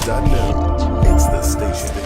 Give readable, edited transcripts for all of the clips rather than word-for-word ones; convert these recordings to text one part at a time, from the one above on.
CityRadio.net. It's the station.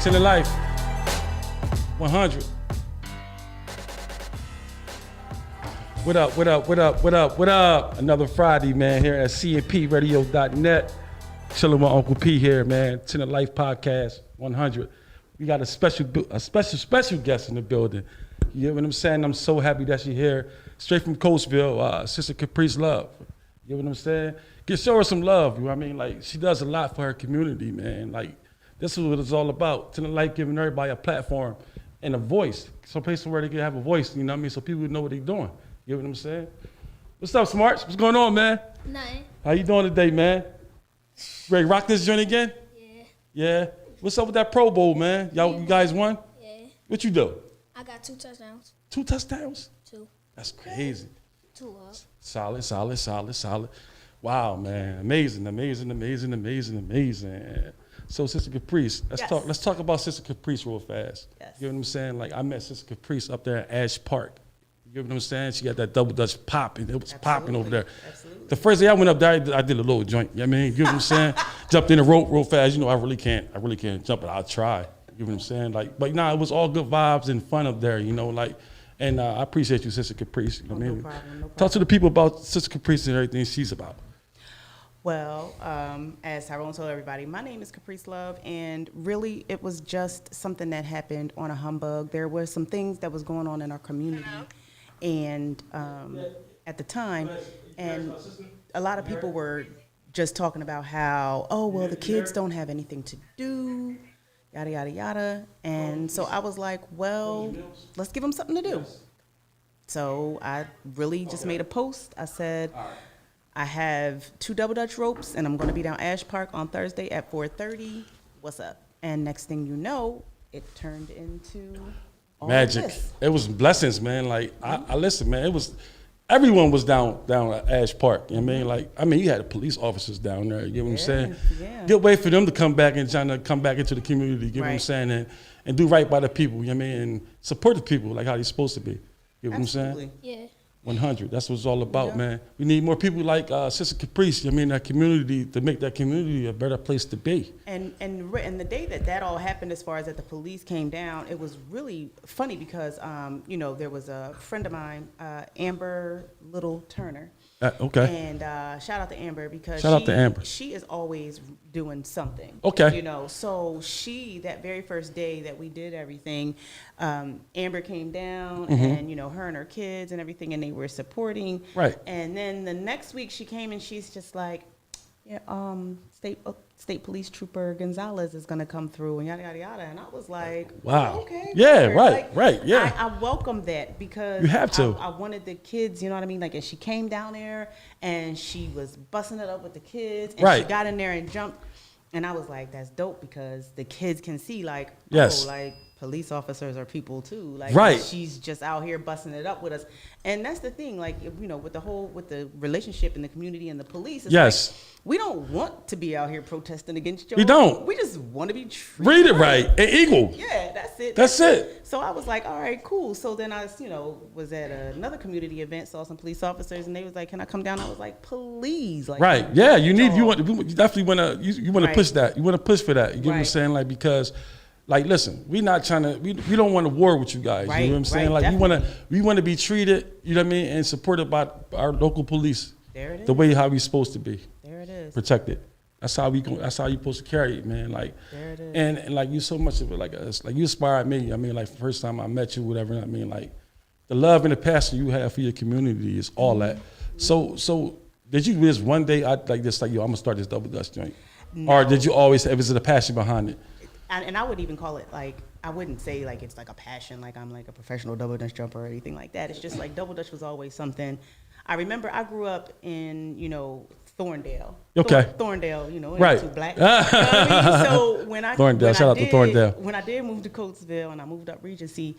Center Life 100. What up, what up, what up, what up, what up? Another Friday, man, here at CNPradio.net. Chilling with Uncle P here, man. Center Life Podcast 100. We got a special guest in the building. You know what I'm saying? I'm so happy that she's here. Straight from Coatesville, Sister Caprice Love. You know what I'm saying? Show her some love, you know what I mean? Like, she does a lot for her community, man. Like, this is what it's all about. Center Life giving everybody a platform and a voice. Some place where they can have a voice, you know what I mean? So people know what they're doing. You know what I'm saying? What's up, Smarts? What's going on, man? Nothing. How you doing today, man? Ready to rock this joint again? Yeah. Yeah? What's up with that Pro Bowl, man? You guys won? Yeah. What you do? I got 2 touchdowns. 2 touchdowns? 2. That's crazy. 2 up. Solid. Wow, man. Amazing. So, Sister Caprice, let's talk about Sister Caprice real fast. Yes. You know what I'm saying? Like, I met Sister Caprice up there at Ash Park. You know what I'm saying? She got that double Dutch popping. It was popping over there. Absolutely. The first day I went up there, I did a little joint. You know what I mean? You know what I'm saying? Jumped in the rope real fast. You know, I really can't jump, but I'll try. You know what I'm saying? Like, but it was all good vibes and fun up there, you know, like, and I appreciate you, Sister Caprice. You know what I mean? No problem. Talk to the people about Sister Caprice and everything she's about. Well, as Tyrone told everybody, my name is Caprice Love, and really it was just something that happened on a humbug. There were some things that was going on in our community, and at the time, and a lot of people were just talking about how, oh, well, the kids don't have anything to do, yada, yada, yada. And so I was like, well, let's give them something to do. So I really just made a post. I said, I have 2 double Dutch ropes, and I'm going to be down Ash Park on Thursday at 4:30. What's up? And next thing you know, it turned into all magic. This. It was blessings, man. Like, I listen, man. It was, everyone was down at Ash Park. You know what I mean? You had the police officers down there. You know what I'm saying? Yeah. Good way for them to come back and trying to come back into the community. You know what I'm saying? And do right by the people. You know what I mean? And support the people like how they're supposed to be. You know what I'm saying? Absolutely. Yeah. 100. That's what it's all about, Yeah. man. We need more people like Sister Caprice. I mean, that community to make that community a better place to be. And the day that all happened, as far as that the police came down, it was really funny because there was a friend of mine, Amber Little Turner. Okay. And shout out to Amber because Shout out to Amber. She is always doing something. Okay. So that very first day that we did everything, Amber came down Mm-hmm. and her and her kids and everything, and they were supporting. Right. And then the next week she came and she's just like, yeah, State Police Trooper Gonzalez is gonna come through and yada yada yada, and I was like, Wow. oh, okay, Yeah, word. right, right, yeah. I welcome that because You have to. I wanted the kids, you know what I mean? Like, and she came down there and she was busting it up with the kids, and she Right. got in there and jumped, and I was like, that's dope because the kids can see like, Yes. oh, like police officers are people too. Like, Right. she's just out here busting it up with us, and that's the thing. Like, with the relationship in the community and the police. It's Yes. like, we don't want to be out here protesting against y'all. We don't. We just want to be treated Read it right. And equal. Yeah, that's it. That's it. So I was like, all right, cool. So then I, was at another community event, saw some police officers, and they was like, can I come down? I was like, please. Like, Right. Yeah. You y'all. definitely want to, you want to Right. push that. You want to push for that. You get what I'm Right. saying? Like, because, like, listen, we not trying to, we don't want to war with you guys. Right, You know what I'm saying? right, Like, definitely. we want to be treated, you know what I mean? And supported by our local police. There it The is. way how we supposed to be. There it is. Protected. That's how that's how you supposed to carry it, man. Like, There it is. and like you so much of it, like you inspired me. I mean, like the first time I met you, whatever. I mean, like the love and the passion you have for your community is all that. So did you just one day I'm gonna start this double dutch joint, or did you always have? Is it a passion behind it? And I would even call it like, I wouldn't say like it's like a passion, like I'm like a professional double dutch jumper or anything like that. It's just like double dutch was always something. I remember I grew up in, Thorndale. Okay. Thorndale, Right. too black. You know what I mean? So Thorndale, shout out to Thorndale. When I did move to Coatesville and I moved up Regency,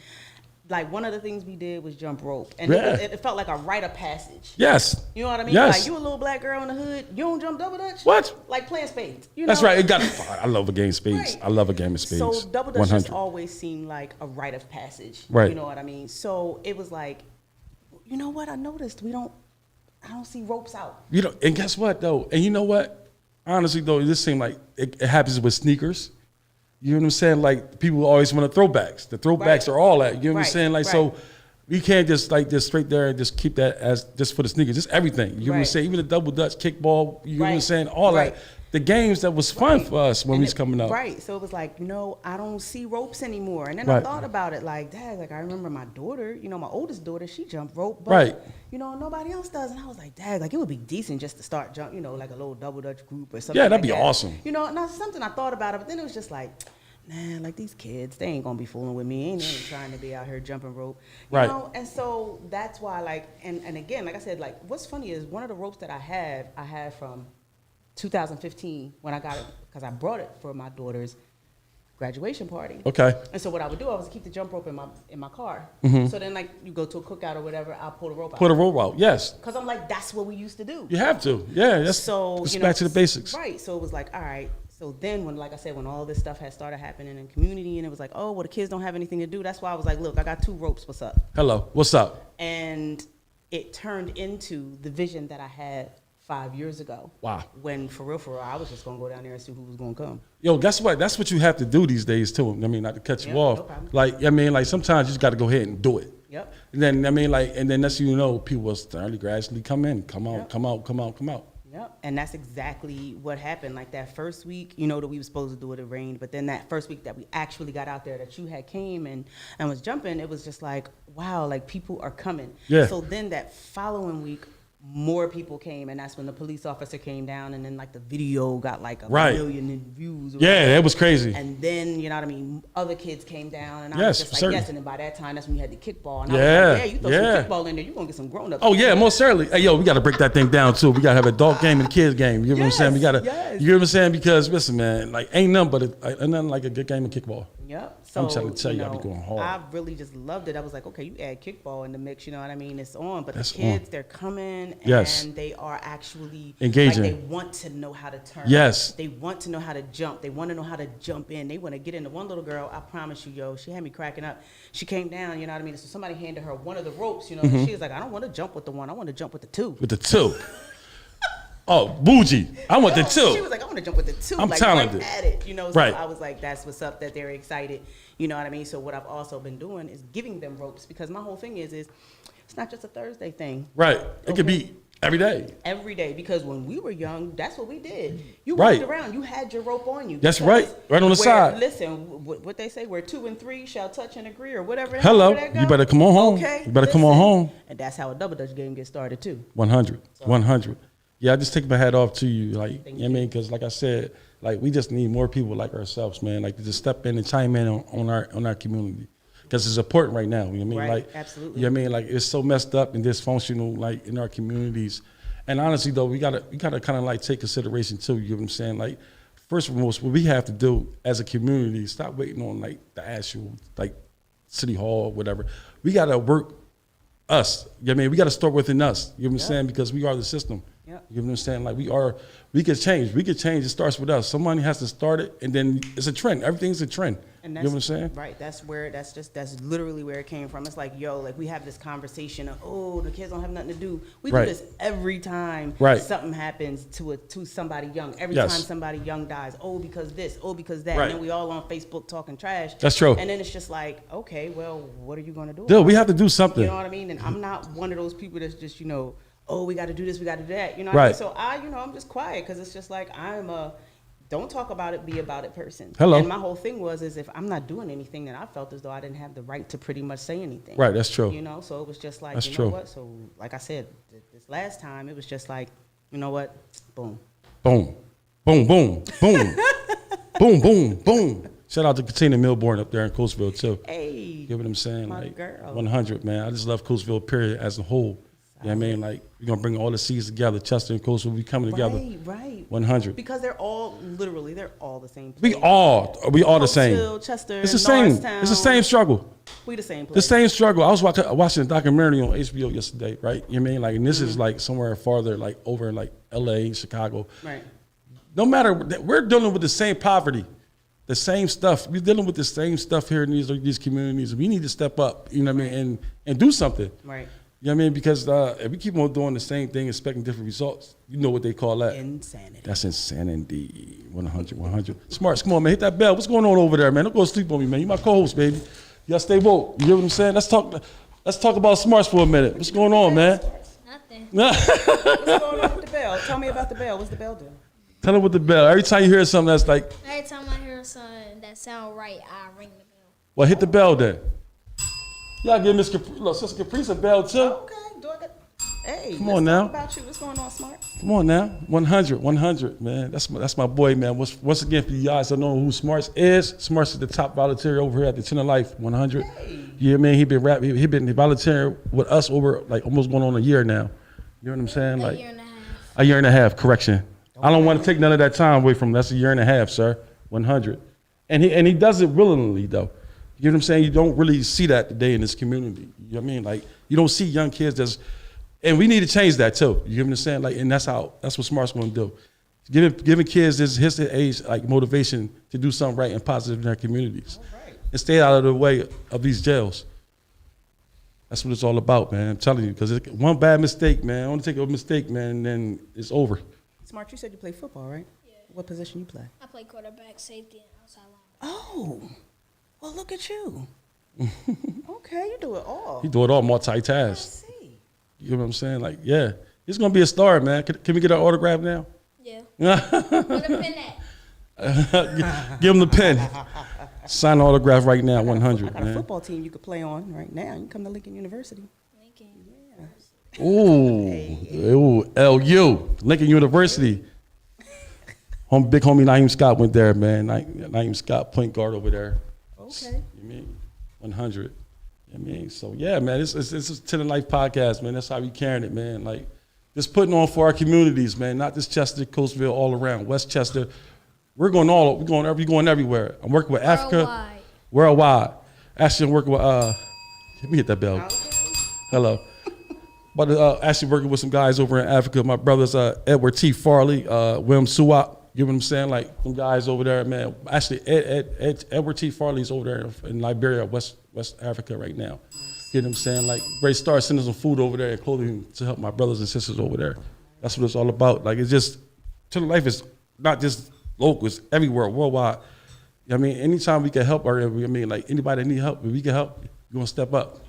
like one of the things we did was jump rope, and Yeah. it felt like a rite of passage. Yes. You know what I mean? Yes. Like, you a little black girl in the hood, you don't jump double dutch? What? Like playing spades. That's right. It got. I love a game of spades. Right. I love a game of spades. So double dutch 100. just always seemed like a rite of passage. Right. You know what I mean? So it was like, you know what? I noticed I don't see ropes out. And guess what though? And you know what? Honestly though, this seems like it happens with sneakers. You know what I'm saying? Like people always want throwbacks. The throwbacks Right. are all that. You know what I'm Right, saying? Like right. so, we can't just like just straight there and just keep that as just for the sneakers. Just everything. You know what I'm Right. saying? Even the double dutch, kickball. You know what I'm Right, saying? All right. that. The games that was fun Right. for us when And we was coming up. Right. So it was like, no, I don't see ropes anymore. And then Right. I thought about it like, Dad, like I remember my daughter, my oldest daughter, she jumped rope, but Right. Nobody else does. And I was like, Dad, like it would be decent just to start like a little double dutch group or something. Yeah, that'd like be that. awesome. And that's something I thought about it, but then it was just like, nah, like these kids, they ain't gonna be fooling with me. They ain't trying to be out here jumping rope. You Right. know? And so that's why, like, and again, like I said, like what's funny is one of the ropes that I had from 2015 when I got it, because I brought it for my daughter's graduation party. Okay. And so what I would do, I was keep the jump rope in my car. So then, like, you go to a cookout or whatever, I'll pull the rope out. Put a roll out. Yes. Because I'm like, that's what we used to do. You have to. Yeah. That's So, it's back to the basics. Right. So it was like, all right. So then when, like I said, when all this stuff had started happening in the community and it was like, oh, well, the kids don't have anything to do. That's why I was like, look, I got 2 ropes. What's up? Hello. What's up? And it turned into the vision that I had 5 years ago. Wow. When for real, I was just gonna go down there and see who was gonna come. Yo, guess what? That's what you have to do these days too. I mean, not to cut you Yeah, off. no problem. Like, I mean, like sometimes you just got to go ahead and do it. Yep. And then, I mean, like, and then that's, people will start gradually come in, come out, Yep. come out, come out, come out. Yep. And that's exactly what happened. Like that first week, that we were supposed to do it rained, but then that first week that we actually got out there, that you had came and was jumping, it was just like, wow, like people are coming. Yeah. So then that following week, more people came, and that's when the police officer came down, and then like the video got like a Right. million views. or Yeah, whatever. that was crazy. And then, you know what I mean, other kids came down, and I Yes, was just like, certainly. yes. And then by that time, that's when you had the kickball. And I Yeah, was like, yeah, you throw yeah. some kickball in there, you're going to get some grown-ups. Oh yeah, most certainly. Hey, yo, we got to break that thing down too. We got to have a adult game and a kids game. You know what I'm saying? We got to. Yes. You know what I'm saying? Because listen, man, like ain't nothing but nothing like a good game of kickball. Yep. So, I'm trying to tell you, I be going hard. I really just loved it. I was like, okay, you add kickball in the mix, you know what I mean? It's on, but That's the kids, on. they're coming Yes. and they are actually Engaging. Like they want to know how to turn. Yes. They want to know how to jump. They want to know how to jump in. They want to get into. One little girl, I promise you, yo, she had me cracking up. She came down, you know what I mean? So somebody handed her one of the ropes, you know, and she was like, I don't want to jump with the one. I want to jump with the two. With the 2. Oh, bougie. I want the 2. She was like, I want to jump with the 2. I'm like, talented. Right at it, you know. So Right. I was like, that's what's up. That they're excited, you know what I mean. So what I've also been doing is giving them ropes because my whole thing is it's not just a Thursday thing. Right. It could Okay. be every day. Every day, because when we were young, that's what we did. You Right. walked around, you had your rope on you. That's because right. Right on the side. Listen, what they say, where 2 and 3 shall touch and agree, or whatever. Hello. however that You go. better come on home. Okay. You better come on listen. home. And that's how a double dutch game gets started too. 100. 100. Yeah, I just take my hat off to you. Like, Thank you know what I mean? Because like I said, like we just need more people like ourselves, man. Like to just step in and chime in on our community. Because it's important right now. You know what I mean? Right, Like, absolutely. You know what I mean? Like it's so messed up and dysfunctional, like in our communities. And honestly though, we gotta kind of like take consideration too. You know what I'm saying? Like, first and foremost, what we have to do as a community, stop waiting on like the actual like city hall or whatever. We gotta work us. You know what I mean? We gotta start within us. You know what I'm Yeah. saying? Because we are the system. Yeah. You know what I'm saying? Like we could change. We could change. It starts with us. Somebody has to start it, and then it's a trend. Everything's a trend. And You that's know what I'm saying? Right. That's literally where it came from. It's like, yo, like we have this conversation of, oh, the kids don't have nothing to do. We Right. do this every time Right. something happens to somebody young. Every Yes. time somebody young dies. Oh, because this, oh, because that. Right. And then we all on Facebook talking trash. That's true. And then it's just like, okay, well, what are you gonna do? Dude, about we it? have to do something. You know what I mean? And I'm not one of those people that's just, oh, we got to do this, we got to do that. You know what Right. I mean? So I'm just quiet because it's just like I'm a don't talk about it, be about it person. Hello. And my whole thing is if I'm not doing anything, then I felt as though I didn't have the right to pretty much say anything. Right, that's true. So it was just like, That's you true. know what? So like I said, this last time, it was just like, you know what? Boom. Boom, boom, boom, boom, boom, boom, boom. Shout out to Katina Milborn up there in Coatesville too. Hey. You know what I'm saying? My Like girl. 100, man. I just love Coatesville period as a whole. You know what I mean? Like we're gonna bring all the seeds together. Chester and Coatesville, we coming together. Right. 100. Because they're all the same We place. all the same. Coatesville, Chester, It's the same. Norristown. It's the same struggle. We the same place. The same struggle. I was watching a documentary on HBO yesterday, right? You know what I mean? Like, and this is like somewhere farther, like over in like LA, Chicago. Right. No matter, we're dealing with the same poverty, the same stuff. We're dealing with the same stuff here in these communities. We need to step up, you know what I mean, and do something. Right. You know what I mean? Because if we keep on doing the same thing, expecting different results, you know what they call that. Insanity. That's insanity. 100, 100. Smarts, come on, man. Hit that bell. What's going on over there, man? Don't go to sleep on me, man. You my co-host, baby. You gotta stay woke. You hear what I'm saying? Let's talk about Smarts for a minute. What's going on, man? Nothing. What's going on with the bell? Tell me about the bell. What's the bell do? Tell them with the bell. Every time you hear something that's like, Every time I hear something that sound right, I ring the bell. well, hit the bell then. Y'all give Miss Sister Caprice a bell too. Okay, do I get? Hey, Come let's on talk now. about you. What's going on, Smart? Come on now, 100, 100, man. That's my boy, man. Once again, for you guys don't know who Smarts is, Smarts is the top volunteer over here at the 10 of Life 100. Hey. Yeah, man. He been volunteering with us over like almost going on a year now. You know what I'm saying? A Like year and a half. a year and a half. Correction. I don't want to take none of that time away from him. That's a year and a half, sir. 100. And he does it willingly though. You know what I'm saying? You don't really see that today in this community. You know what I mean? Like you don't see young kids and we need to change that too. You know what I'm saying? Like, and that's what Smart's going to do. Giving kids his age like motivation to do something right and positive in their communities, Right. and stay out of the way of these jails. That's what it's all about, man. I'm telling you, because one bad mistake, man. I want to take a mistake, man, and then it's over. Smart, you said you play football, right? Yeah. What position you play? I play quarterback, safety, and outside linebacker. Oh, well, look at you. Okay, you do it all. He do it all, I multitask. see. You know what I'm saying? Like, yeah, he's gonna be a star, man. Can we get an autograph now? Yeah. Where the pin at? Give him the pen. Sign the autograph right now, 100, I got a man. football team you could play on right now. You can come to Lincoln University. Lincoln. Ooh, LU, Lincoln University. Big homie Naeem Scott went there, man. Naeem Scott, point guard over there. Okay. You mean 100? I mean, so yeah, man. It's a 10 of Life podcast, man. That's how we carrying it, man. Like just putting on for our communities, man. Not just Chester, Coatesville, all around Westchester. We're going everywhere. I'm working with Africa. Worldwide. worldwide. Actually, I'm working with, let me hit that bell. Hello. But actually working with some guys over in Africa. My brother's Edward T. Farley, William Suwap. You know what I'm saying? Like some guys over there, man. Actually, Edward T. Farley's over there in Liberia, West Africa right now. You know what I'm saying? Like, Ray Star sending some food over there and clothing to help my brothers and sisters over there. That's what it's all about. Like, it's just, Chillin' Life is not just local, it's everywhere, worldwide. You know what I mean? Anytime we can help, like anybody that need help, if we can help, we're gonna step up.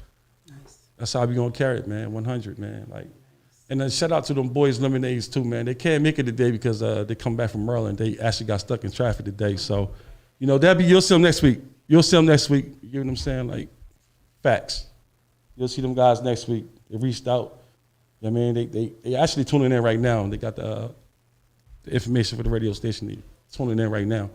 Nice. That's how we gonna carry it, man. 100, man. Like, and then shout out to them boys Lemonades too, man. They can't make it today because they come back from Maryland. They actually got stuck in traffic today. So, you know, you'll see them next week. You'll see them next week. You know what I'm saying? Like, facts. You'll see them guys next week. They reached out. You know what I mean? They actually tuning in right now. They got the information for the radio station. They tuning in right now.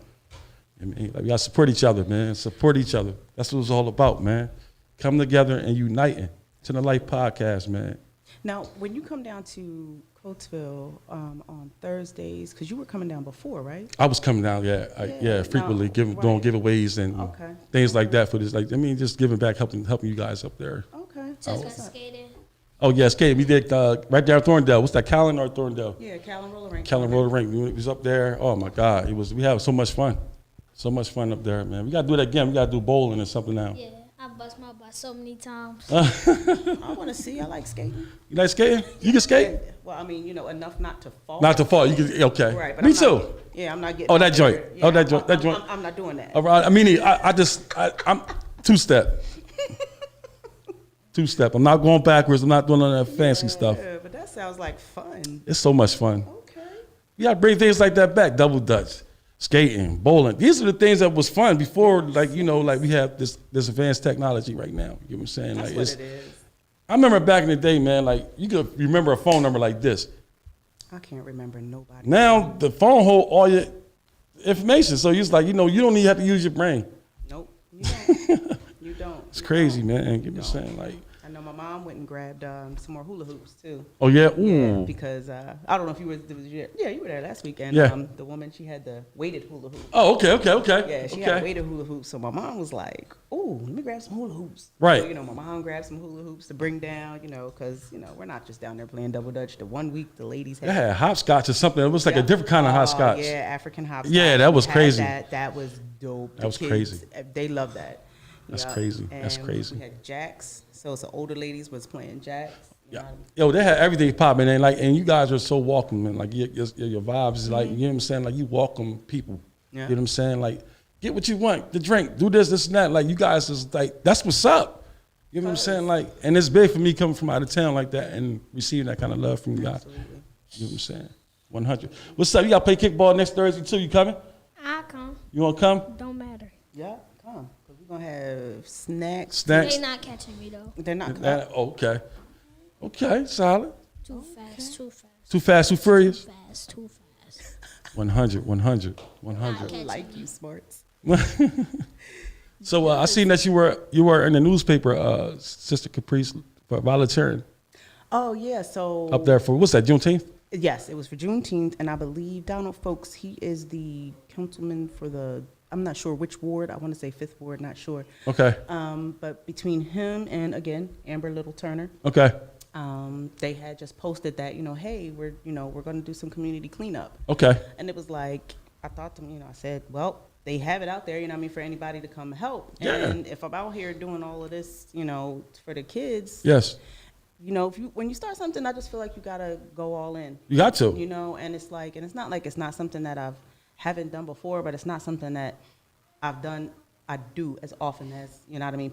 I mean, like, we gotta support each other, man. Support each other. That's what it's all about, man. Come together and uniting. Chillin' Life podcast, man. Now, when you come down to Coatesville on Thursdays, because you were coming down before, right? I was coming down, frequently, doing giveaways and things like that for this. Like, I mean, just giving back, helping you guys up there. Okay. Just got skating. Oh yeah, skating. We did right there in Thorndale. What's that, Callan or Thorndale? Yeah, Callan Roller Rink. Callan Roller Rink. We was up there. Oh my God, we had so much fun. So much fun up there, man. We gotta do that again. We gotta do bowling or something now. Yeah, I bust my butt so many times. I want to see. I like skating. You like skating? You can skate? Well, I mean, enough not to fall. Not to fall. You can. Okay. Right. But Me I'm too. Not, yeah, I'm not getting. Oh, that joint. Yeah, Oh, that joint. That joint. I'm not doing that. All right. I mean, I'm two-step. Two-step. I'm not going backwards. I'm not doing none of that fancy stuff. Yeah, but that sounds like fun. It's so much fun. Okay. You gotta bring things like that back. Double dutch, skating, bowling. These are the things that was fun before, like, you know, like we have this advanced technology right now. You know what I'm saying? That's like, what it is. I remember back in the day, man, like you could remember a phone number like this. I can't remember nobody. Now the phone hold all your information. So it's like, you know, you don't even have to use your brain. Nope. You don't. You don't. It's crazy, man. You know what I'm saying? Like, I know my mom went and grabbed some more hula hoops too. oh yeah? Yeah, Ooh. because I don't know if you were you were there last weekend. Yeah. The woman, she had the weighted hula hoop. Oh, okay. Yeah, she had weighted hula hoops. So my mom was like, "Ooh, let me grab some hula hoops." Right. So, you know, my mom grabbed some hula hoops to bring down, you know, because, you know, we're not just down there playing double dutch. The one week the ladies They had hopscotch or something. It was like a different kind of hopscotch. Yeah, African hopscotch. Yeah, that was We had crazy. That was dope. That was crazy. They love that. That's Yeah. crazy. That's And crazy. We had jacks. So it's the older ladies was playing jacks. Yeah. Yo, they had everything popping, and you guys are so welcoming. Like your vibes is like, you know what I'm saying? Like you welcome people. Yeah. You know what I'm saying? Like, get what you want, the drink, do this and that. Like you guys is like, that's what's up. You know what I'm saying? Like, and it's big for me coming from out of town like that and receiving that kind of love from you guys. Absolutely. You know what I'm saying? 100. What's up? You got to play kickball next Thursday too. You coming? I come. You want to come? Don't matter. Yeah, come. Because we're going to have snacks. Snacks? They not catching me though. They're not coming. Okay. Okay, solid. Too fast. Too fast. Too fast, too furious? Too fast. Too fast. 100. I like you, Smarts. So I seen that you were in the newspaper, Sister Caprice, for volunteering Oh, yeah. So up there for, what's that, Juneteenth? Yes, it was for Juneteenth, and I believe Donald Folks, he is the councilman for I'm not sure which ward. I want to say 5th Ward, not sure. Okay. But between him and, again, Amber Little Turner, Okay. they had just posted that, hey, we're going to do some community cleanup. Okay. And it was like, I thought to me, I said, well, they have it out there, for anybody to come help. Yeah. And if I'm out here doing all of this, for the kids, Yes. when you start something, I just feel like you gotta go all in. You got to. And it's like, and it's not like it's not something that haven't done before, but it's not something that I do as often as,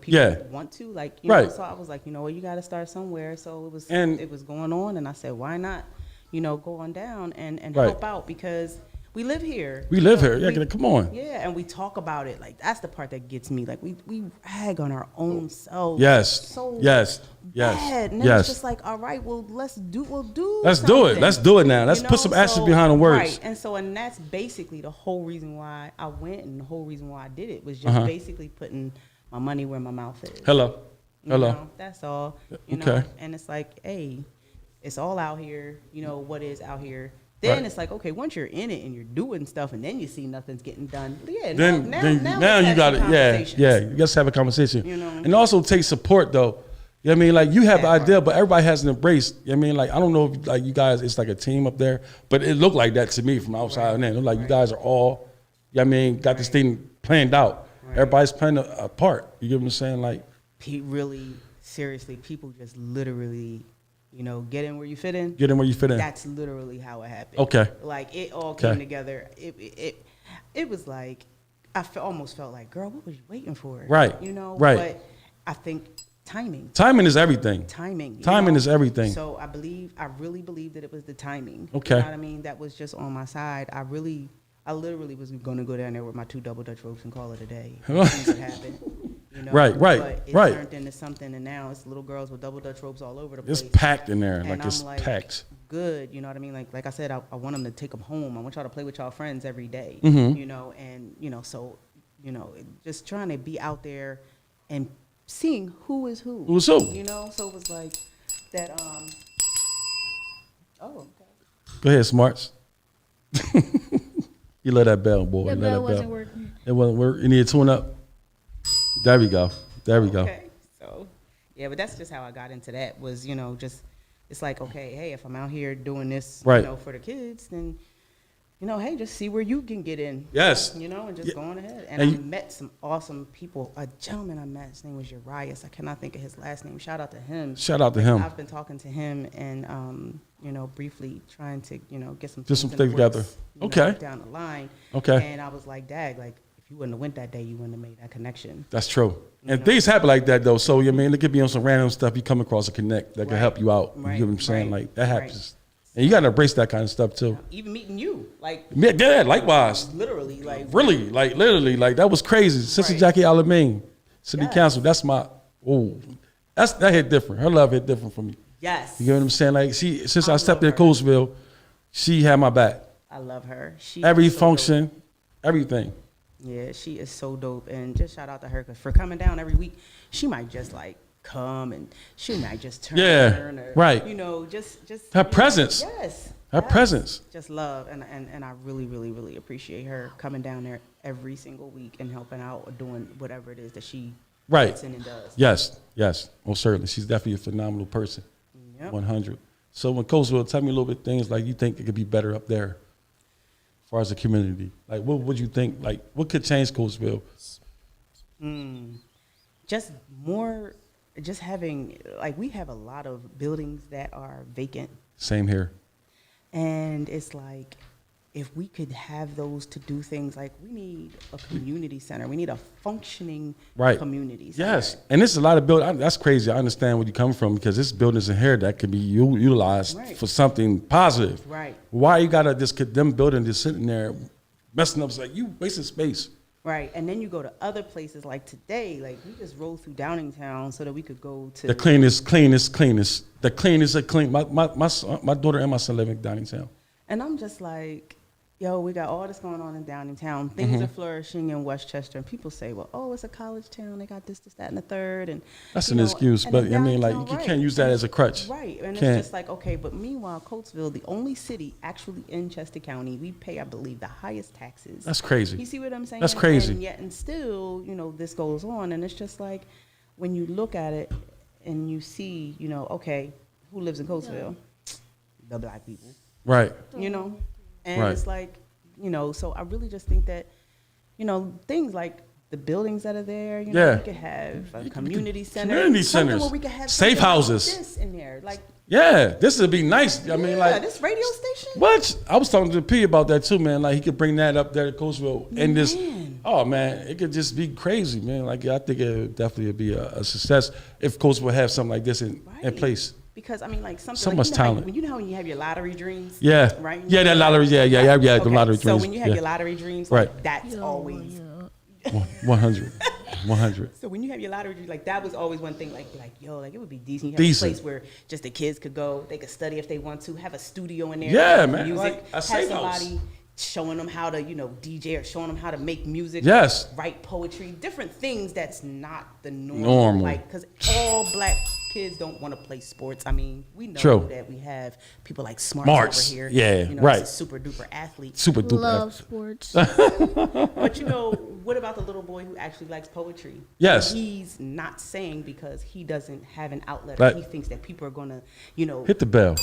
people want to, Right. So I was like, you gotta start somewhere. So And- it was going on, and I said, why not, go on down and Right. help out, because we live here. We live here. Yeah, come on. Yeah, and we talk about it. Like, that's the part that gets me. Like, we rag on our own selves. Yes. So Yes. bad. And then Yes. it's just like, all right, well, we'll do Let's do it. something. Let's do it now. Let's put some action behind the words. Right. And that's basically the whole reason why I went, and the whole reason why I did it was just basically putting my money where my mouth is. Hello. That's all. Okay. And it's like, hey, it's all out here. What is out here. Then Right. it's like, okay, once you're in it and you're doing stuff, and then you see nothing's getting done. Yeah, Then now you let's got have to some yeah conversations. you just have a conversation. You know? And also take support though. You know what I mean? Like you have the That idea, part. but everybody hasn't embraced. You know what I mean? Like I don't know if like you guys, it's like a team up there, but it looked like that to me from outside. And then it looked like you guys are all, you know what I mean, got this thing planned out. Right. Everybody's playing a part. You get what I'm saying? Like Really, seriously, people just literally, get in where you fit in. get in where you fit in. That's literally how it happened. Okay. Like it all Okay. came together. It was like almost felt like, girl, what was you waiting for? Right. Right. But I think timing. Timing is everything. Timing. Timing is everything. So I really believe that it was the timing. Okay. You know what I mean? That was just on my side. I literally was going to go down there with my 2 double Dutch ropes and call it a day. Things would happen. Right. But it Right. turned into something, and now it's little girls with double Dutch ropes all over the place. It's packed in there. And Like it's I'm like, packed. good, you know what I mean? Like I said, I want them to take them home. I want y'all to play with y'all friends every day, so, just trying to be out there and seeing who is who. Who's who? So it was like that, oh, okay. Go ahead, Smarts. You let that bell, boy. The Let bell that wasn't working. It wasn't working. You need to tune up. There we go. There we go. Okay, so, yeah, but that's just how I got into that was, just, it's like, okay, hey, if I'm out here doing this, Right. for the kids, then, hey, just see where you can get in. Yes. And just Yeah. go on ahead. And And I you- met some awesome people. A gentleman I met, his name was Urias. I cannot think of his last name. Shout out to him. Shout out to him. I've been talking to him and, briefly trying to, get some Just some in the things together. works, Okay. down the line. Okay. And I was like, Dag, like, if you wouldn't have went that day, you wouldn't have made that connection. That's true. And know? things happen like that though. So you mean it could be on some random stuff. You come across a connect that can Right. help you out. You Right. get what I'm saying? Right. Like that Right. happens. And you gotta embrace that kind of stuff too. Even meeting you, like, Yeah, likewise. literally, like, Really, like literally, like that was crazy. Sister Right. Jackie Alameen, City Yes. Council. That's my that hit different. Her love hit different for me. yes. You get what I'm saying? Like since I I stepped love in her. Coatesville, she had my back. I love her. She Every is so function, everything. dope. Yeah, she is so dope. And just shout out to her 'cause for coming down every week. She might just like come and she might just turn. Yeah, or, right. Just Her presence. Yes. Her yes. presence. Just love. And I really, really, really appreciate her coming down there every single week and helping out or doing whatever it is that she Right. gets in and does. Yes. Well, certainly. She's definitely a phenomenal person. Yep. 100. So when Coatesville, tell me a little bit things like you think it could be better up there as far as the community. Like what would you think, like what could change Coatesville? Just more, just having, like, we have a lot of buildings that are vacant. Same here. And it's like, if we could have those to do things like we need a community center, we need a functioning Right. community center. Yes. And there's a lot of buildings. That's crazy. I understand where you come from because there's buildings in here that could be utilized Right. for something positive. Right. Why you gotta just them building just sitting there messing up? It's like you wasting space. Right. And then you go to other places like today, like we just rolled through Downingtown so that we could go to The cleanest. The cleanest of clean. My daughter and my son live in Downingtown. And I'm just like, yo, we got all this going on in Downingtown. Things are flourishing in Westchester. And people say, well, oh, it's a college town. They got this, that, and the third. And That's you an know, excuse, and but in I mean, like, Downingtown, you right. can't use that as a crutch. Right. And Can't. it's just like, okay, but meanwhile, Coatesville, the only city actually in Chester County, we pay, I believe, the highest taxes. That's crazy. You see what I'm saying? That's crazy. And yet, and still, this goes on. And it's just like, when you look at it and you see, okay, who lives in Coatesville? The black people. Right. And Right. it's like, so I really just think that, things like the buildings that are there, Yeah. we could have a community center. Community something centers. where we could have Safe something like houses. this in there. Like, Yeah, this would be nice. I mean, like, this radio station. what? I was talking to P about that too, man. Like, he could bring that up there to Coatesville. And this, Man. oh, man, it could just be crazy, man. Like, I think it would definitely be a success if Coatesville have something like this in Right. place. Because I mean, like something. So like, much you know how talent. you know how when you have your lottery dreams. Yeah. Right. Yeah, that lottery. Yeah, the Okay, lottery So dreams. when you have yeah. your lottery dreams, Right. like, that's always. 100. 100. So when you have your lottery dreams, like that was always one thing. Like yo, like it would be decent. You have Decent. a place where just the kids could go. They could study if they want to. Have a studio in there. Yeah, have man, Music. like a have safe house. somebody showing them how to, DJ or showing them how to make music. Yes. Write poetry. Different things that's not the norm. Normal. Like because all black kids don't want to play sports. I mean, we know True. that we have people like Smarts Smarts, over here. yeah, you know, right. he's a super duper athlete. Super duper. Love sports. But you know, what about the little boy who actually likes poetry? Yes. He's not saying because he doesn't have an outlet. Right. Or he thinks that people are gonna, you know, Hit the bell.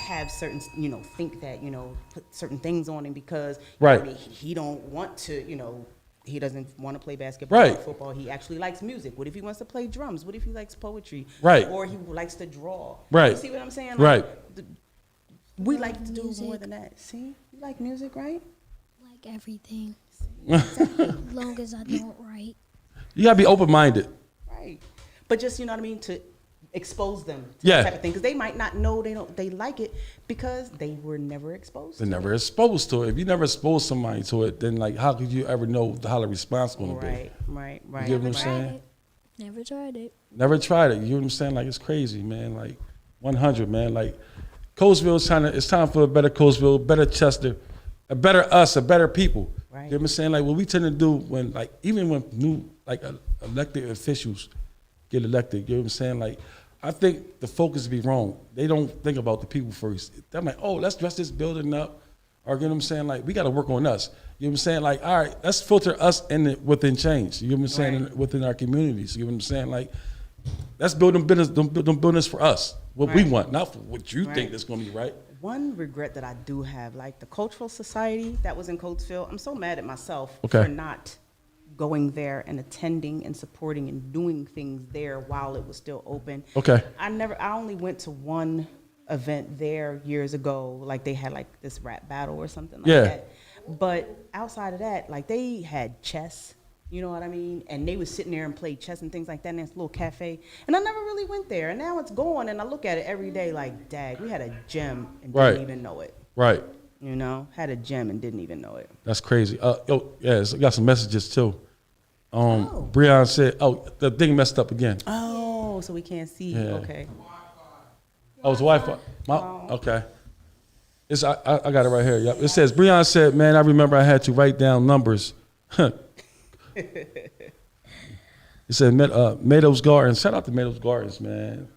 have certain, you know, think that, you know, put certain things on him because Right. I mean, he don't want to, you know, he doesn't want to play basketball Right. or football. He actually likes music. What if he wants to play drums? What if he likes poetry? Right. Or he likes to draw? Right. You see what I'm saying? Right. We like to do Music. more than that. See? You like music, right? Like everything. As long as I don't write. You gotta be open-minded. Right. But just, you know what I mean, to expose them to Yeah. that type of thing. Because they might not know they like it because they were never exposed They're to never exposed to it. If you never expose somebody to it, then like how could you ever know how the response it. gonna be? Right. You get what I'm Never saying? tried it. Never tried it. Never tried it. You know what I'm saying? Like it's crazy, man. Like 100, man. Like Coatesville's it's time for a better Coatesville, better Chester, a better us, a better people. Right. You know what I'm saying? Like what we tend to do when like even when new like elected officials get elected, you know what I'm saying? Like I think the focus be wrong. They don't think about the people first. They're like, oh, let's dress this building up. Or you know what I'm saying? Like we gotta work on us. You know what I'm saying? Like, all right, let's filter us within change. You know what I'm saying? Right. Within our communities. You know what I'm saying? Like let's build them business for us. What we Right. want, not for what you think Right. that's gonna be right. One regret that I do have, like the cultural society that was in Coatesville, I'm so mad at myself Okay. for not going there and attending and supporting and doing things there while it was still open. Okay. I only went to one event there years ago, like they had like this rap battle or something like Yeah. that. But outside of that, like they had chess, you know what I mean? And they was sitting there and played chess and things like that in this little cafe. And I never really went there. And now it's gone and I look at it every day like, dag, we had a gym and Right. didn't even know it. Right. You know, had a gym and didn't even know it. That's crazy. Yes, I got some messages too. Oh. Breon said, the thing messed up again. Oh, so we can't see. Yeah. Okay. Oh, it's Wi-Fi. Okay. I got it right here. Yep. It says, Breon said, man, I remember I had to write down numbers. It said, Meadows Gardens. Shout out to Meadows Gardens, man.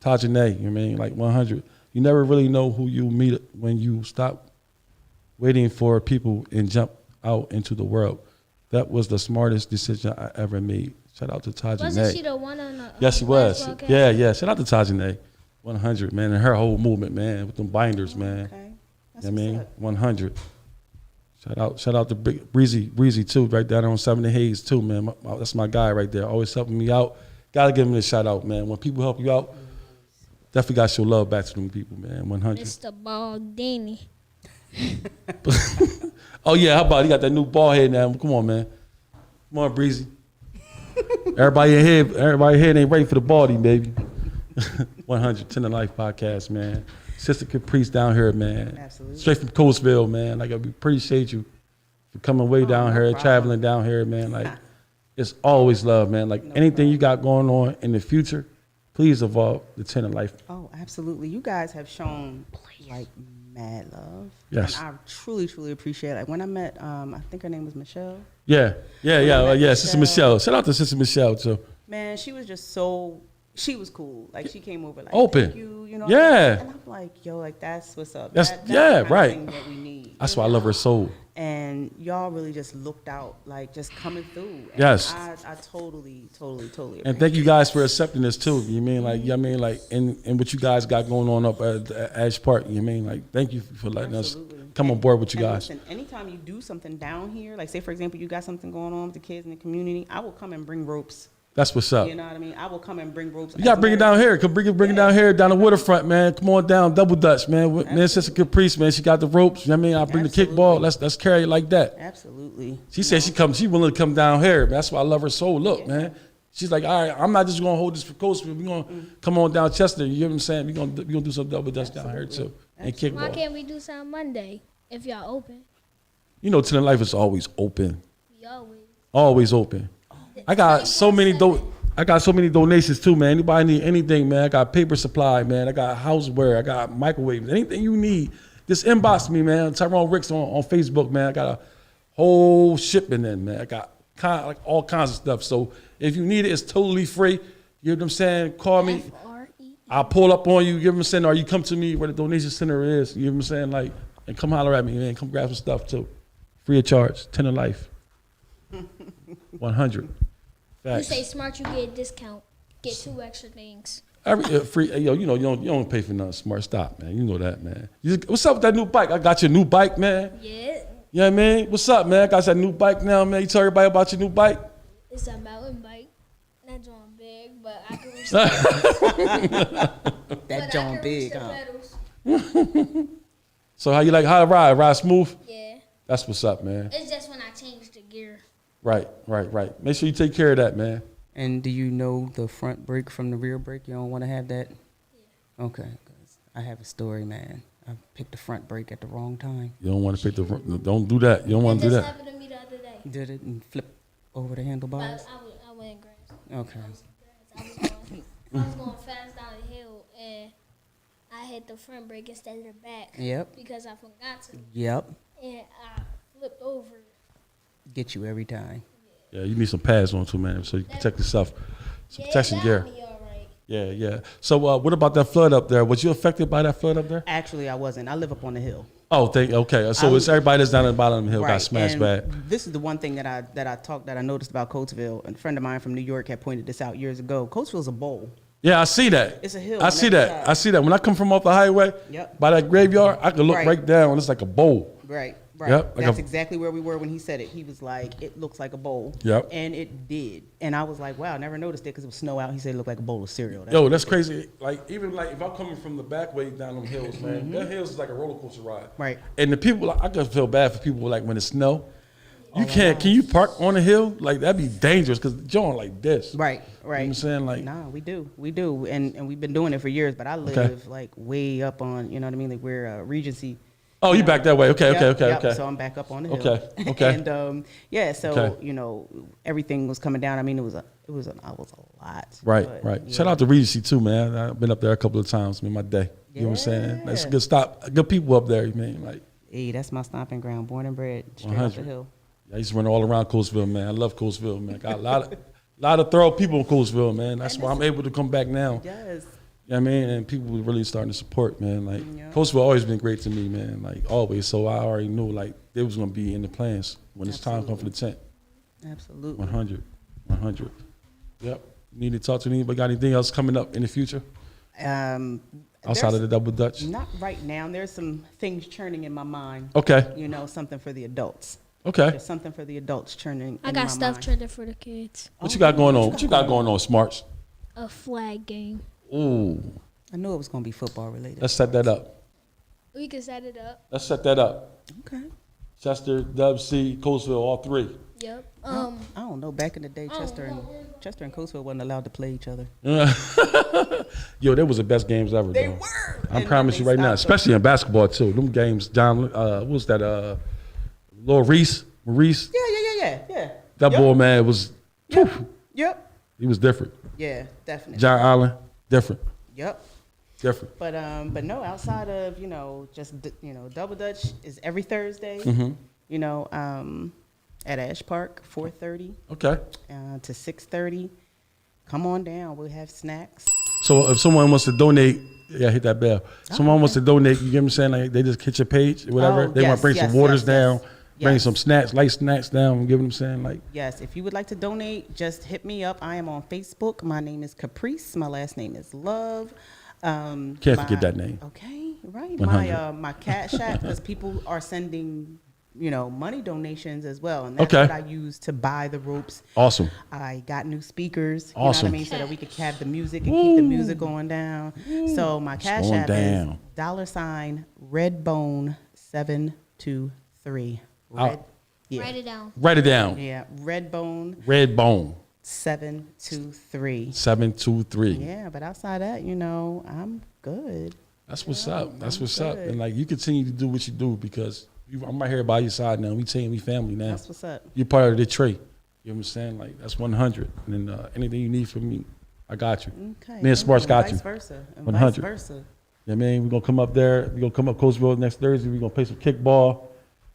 Tajane, you know what I mean? Like 100. You never really know who you meet when you stop waiting for people and jump out into the world. That was the smartest decision I ever made. Shout out to Tajane. Wasn't she the one on the Yes, she was. last podcast? Yeah. Shout out to Tajane. 100, man, and her whole movement, man, with them binders, man. Okay. That's You know what I mean? what's up. 100. Shout out to Big Breezy too, right down there on 70 Hayes too, man. That's my guy right there, always helping me out. Gotta give him a shout out, man. When people help you out, definitely got to show love back to them people, man. 100. Mr. Baldini. Oh yeah, how about he got that new ball head now? Come on, man. Come on, Breezy. Everybody here ain't ready for the baldy, baby. 100 10 to Life podcast, man. Sister Caprice down here, man. Absolutely. Straight from Coatesville, man. Like I appreciate you for coming way down no here, problem. traveling down here, man. Like it's always love, man. Like anything you got going on in the future, please evolve the 10 to Life. Oh, absolutely. You guys have shown like mad love. Yes. And I truly, truly appreciate it. Like when I met, I think her name was Michelle. Yeah. Sister Michelle. Shout out to Sister Michelle too. Man, she was just she was cool. Like she came over like, Open. thank you know. Yeah. And I'm like, yo, like that's what's up. That's- That's yeah, the kind of right. thing that we need. That's why I love her soul. And y'all really just looked out, like just coming through. And Yes. I totally And thank you guys for accepting this too. You mean like, you know what I mean, like, and what you guys got going on up at Ash Park. You know what I mean, like, thank you for letting Absolutely. us come on board with you And guys. listen, anytime you do something down here, like say for example, you got something going on with the kids in the community, I will come and bring ropes. That's what's up. You know what I mean? I will come and bring ropes. You gotta bring it down here. Come bring it down here, down the waterfront, man. Come on down, Double Dutch, man. Man, Sister Caprice, man. She got the ropes. You know what I mean? I'll bring the kickball. Let's carry it like that. Absolutely. She said she willing to come down here. That's why I love her soul. Look, man. She's like, all right, I'm not just gonna hold this for Coatesville. We're gonna come on down Chester. You know what I'm saying? We're gonna do some Double Dutch down here too. And Why kickball. can't we do something Monday if y'all open? You know, 10 to Life is always open. We always. Always open. I got so many donations too, man. Anybody need anything, man? I got paper supply, man. I got houseware. I got microwaves. Anything you need, just inbox me, man. Tyrone Ricks on Facebook, man. I got a whole shipment in, man. I got all kinds of stuff. So if you need it, it's totally free. You know what I'm saying? Call me. FRE. I'll pull up on you. You know what I'm saying? Or you come to me where the donation center is. You know what I'm saying? Like, and come holler at me, man. Come grab some stuff too. Free of charge. 10 of life. 100. You Facts. say smart, you get a discount. Get 2 extra things. Every free, yo, you know, you don't pay for nothing smart. Stop, man. You know that, man. What's up with that new bike? I got your new bike, man. Yeah. You know what I mean? What's up, man? I got that new bike now, man. You tell everybody about your new bike? It's a mountain bike. Not John big, but I can reach the That John Big, huh? pedals. So how you like how to ride? Ride smooth? Yeah. That's what's up, man. It's just when I change the gear. Right. Make sure you take care of that, man. And do you know the front brake from the rear brake? You don't want to have that? Yeah. Okay. 'Cause I have a story, man. I picked the front brake at the wrong time. You don't want to pick the. Don't do that. You don't want to do This that. happened to me the other day. Did it and flip over the But handlebars? I went grass. Okay. I was going fast down the hill and I hit the front brake instead of the back. Yep. Because I forgot to. Yep. And I flipped over. Get you every time. Yeah, you need some pads on too, man, so you protect yourself. Some protection that gear. be all right. Yeah. So what about that flood up there? Was you affected by that flood up there? Actually, I wasn't. I live up on the hill. Oh, okay. So it's everybody that's down at the bottom of the hill got smashed and bad. This is the one thing that I noticed about Coatesville. A friend of mine from New York had pointed this out years ago. Coatesville's a bowl. Yeah, I see that. It's a hill I on see every that. side. I see that. When I come from off the highway, Yep. by that graveyard, I can look Right. right down. It's like a bowl. Right. Yep, like That's a- exactly where we were when he said it. He was like, "It looks like a bowl." Yep. And it did. And I was like, "Wow, I never noticed it because it was snow out." He said it looked like a bowl of cereal. Yo, that's crazy. Like even like if I'm coming from the back way down them hills, man, Mm-hmm. that hills is like a roller coaster ride. Right. And the people, I just feel bad for people like when it snow. You can't. Can you park on a hill? Like that'd be dangerous because John like this. Right. You know what I'm saying? Like Nah, we do, and we've been doing it for years. But I live like way up on, you know what I mean? Like we're Regency. oh, you back that way? Okay. Yep, So I'm back up on the hill. Okay. And yeah, so Okay. you know everything was coming down. I mean, it was a lot. Right. But, yeah. Shout out to Regency too, man. I've been up there a couple of times in my day. You know what I'm saying? That's a good stop. Good people up there, man. Like Hey, that's my stomping ground. Born and bred, straight up the 100. hill. I used to run all around Coatesville, man. I love Coatesville, man. Got a lot of thorough people in Coatesville, man. That's why I'm able to come back now. Yes. You know what I mean? And people were really starting to support, man. Like, Yeah. Coatesville always been great to me, man. Like, always. So I already knew, like, they was going to be in the plans when it's time to come for the tent. Absolutely. 100. Yep. You need to talk to anybody? Got anything else coming up in the future? Outside There's- of the Double Dutch? Not right now. There's some things churning in my mind. Okay. You know, something for the adults. Okay. There's something for the adults churning I in got my stuff mind. trending for the kids. What you got going on? What you got going on, Smarts? A flag game. Ooh. I knew it was going to be football related. Let's set that up. We can set it up. Let's set that up. Okay. Chester, Dub C, Coatesville, all three. Yep. I don't know. Back in the day, Chester and Coatesville wasn't allowed to play each other. Yo, they was the best games ever. They though. were. I And promise then you right they now, stopped them. especially in basketball too. Them games, John, what was that? Lil Reese, Maurice. Yeah. That Yep. boy, man, was. Whew, Yep. he was different. Yeah, definitely. John Allen, different. Yep. Different. But no, outside of, you know, just, you know, Double Dutch is every Thursday, you know, at Ash Park, 4:30 Okay. to 6:30. Come on down. We'll have snacks. So if someone wants to donate, yeah, hit that bell. Someone wants to donate, you get what I'm saying? Like they just hit your page, whatever. Oh, they want yes, to bring yes, some waters yes, down, yes. bring Yes. some snacks, light snacks down, you get what I'm saying? Like, Yes, if you would like to donate, just hit me up. I am on Facebook. My name is Caprice. My last name is Love. Can't forget that name. Okay, right. 100. My Cash App, because people are sending, you know, money donations as well, and that's Okay. what I use to buy the ropes. awesome. I got new speakers. You Awesome. know what I mean, so that we could have the music and keep the music going down. So my Cash going App down. is $redbone723. Red, yeah, Write it down. Write it down. yeah, Redbone Red Bone 723. 723. Yeah, but outside that, you know, I'm good. That's what's up. That's what's up. good. And like you continue to do what you do because I'm right here by your side now. We team, we family now. That's what's up. You're part of the tree. You know what I'm saying? Like that's 100. And then anything you need from me, I got you. Okay. Me and Smarts got vice you. Versa. And 100. vice versa. You know what I mean? We're gonna come up there. We're gonna come up Coatesville next Thursday. We're gonna play some kickball.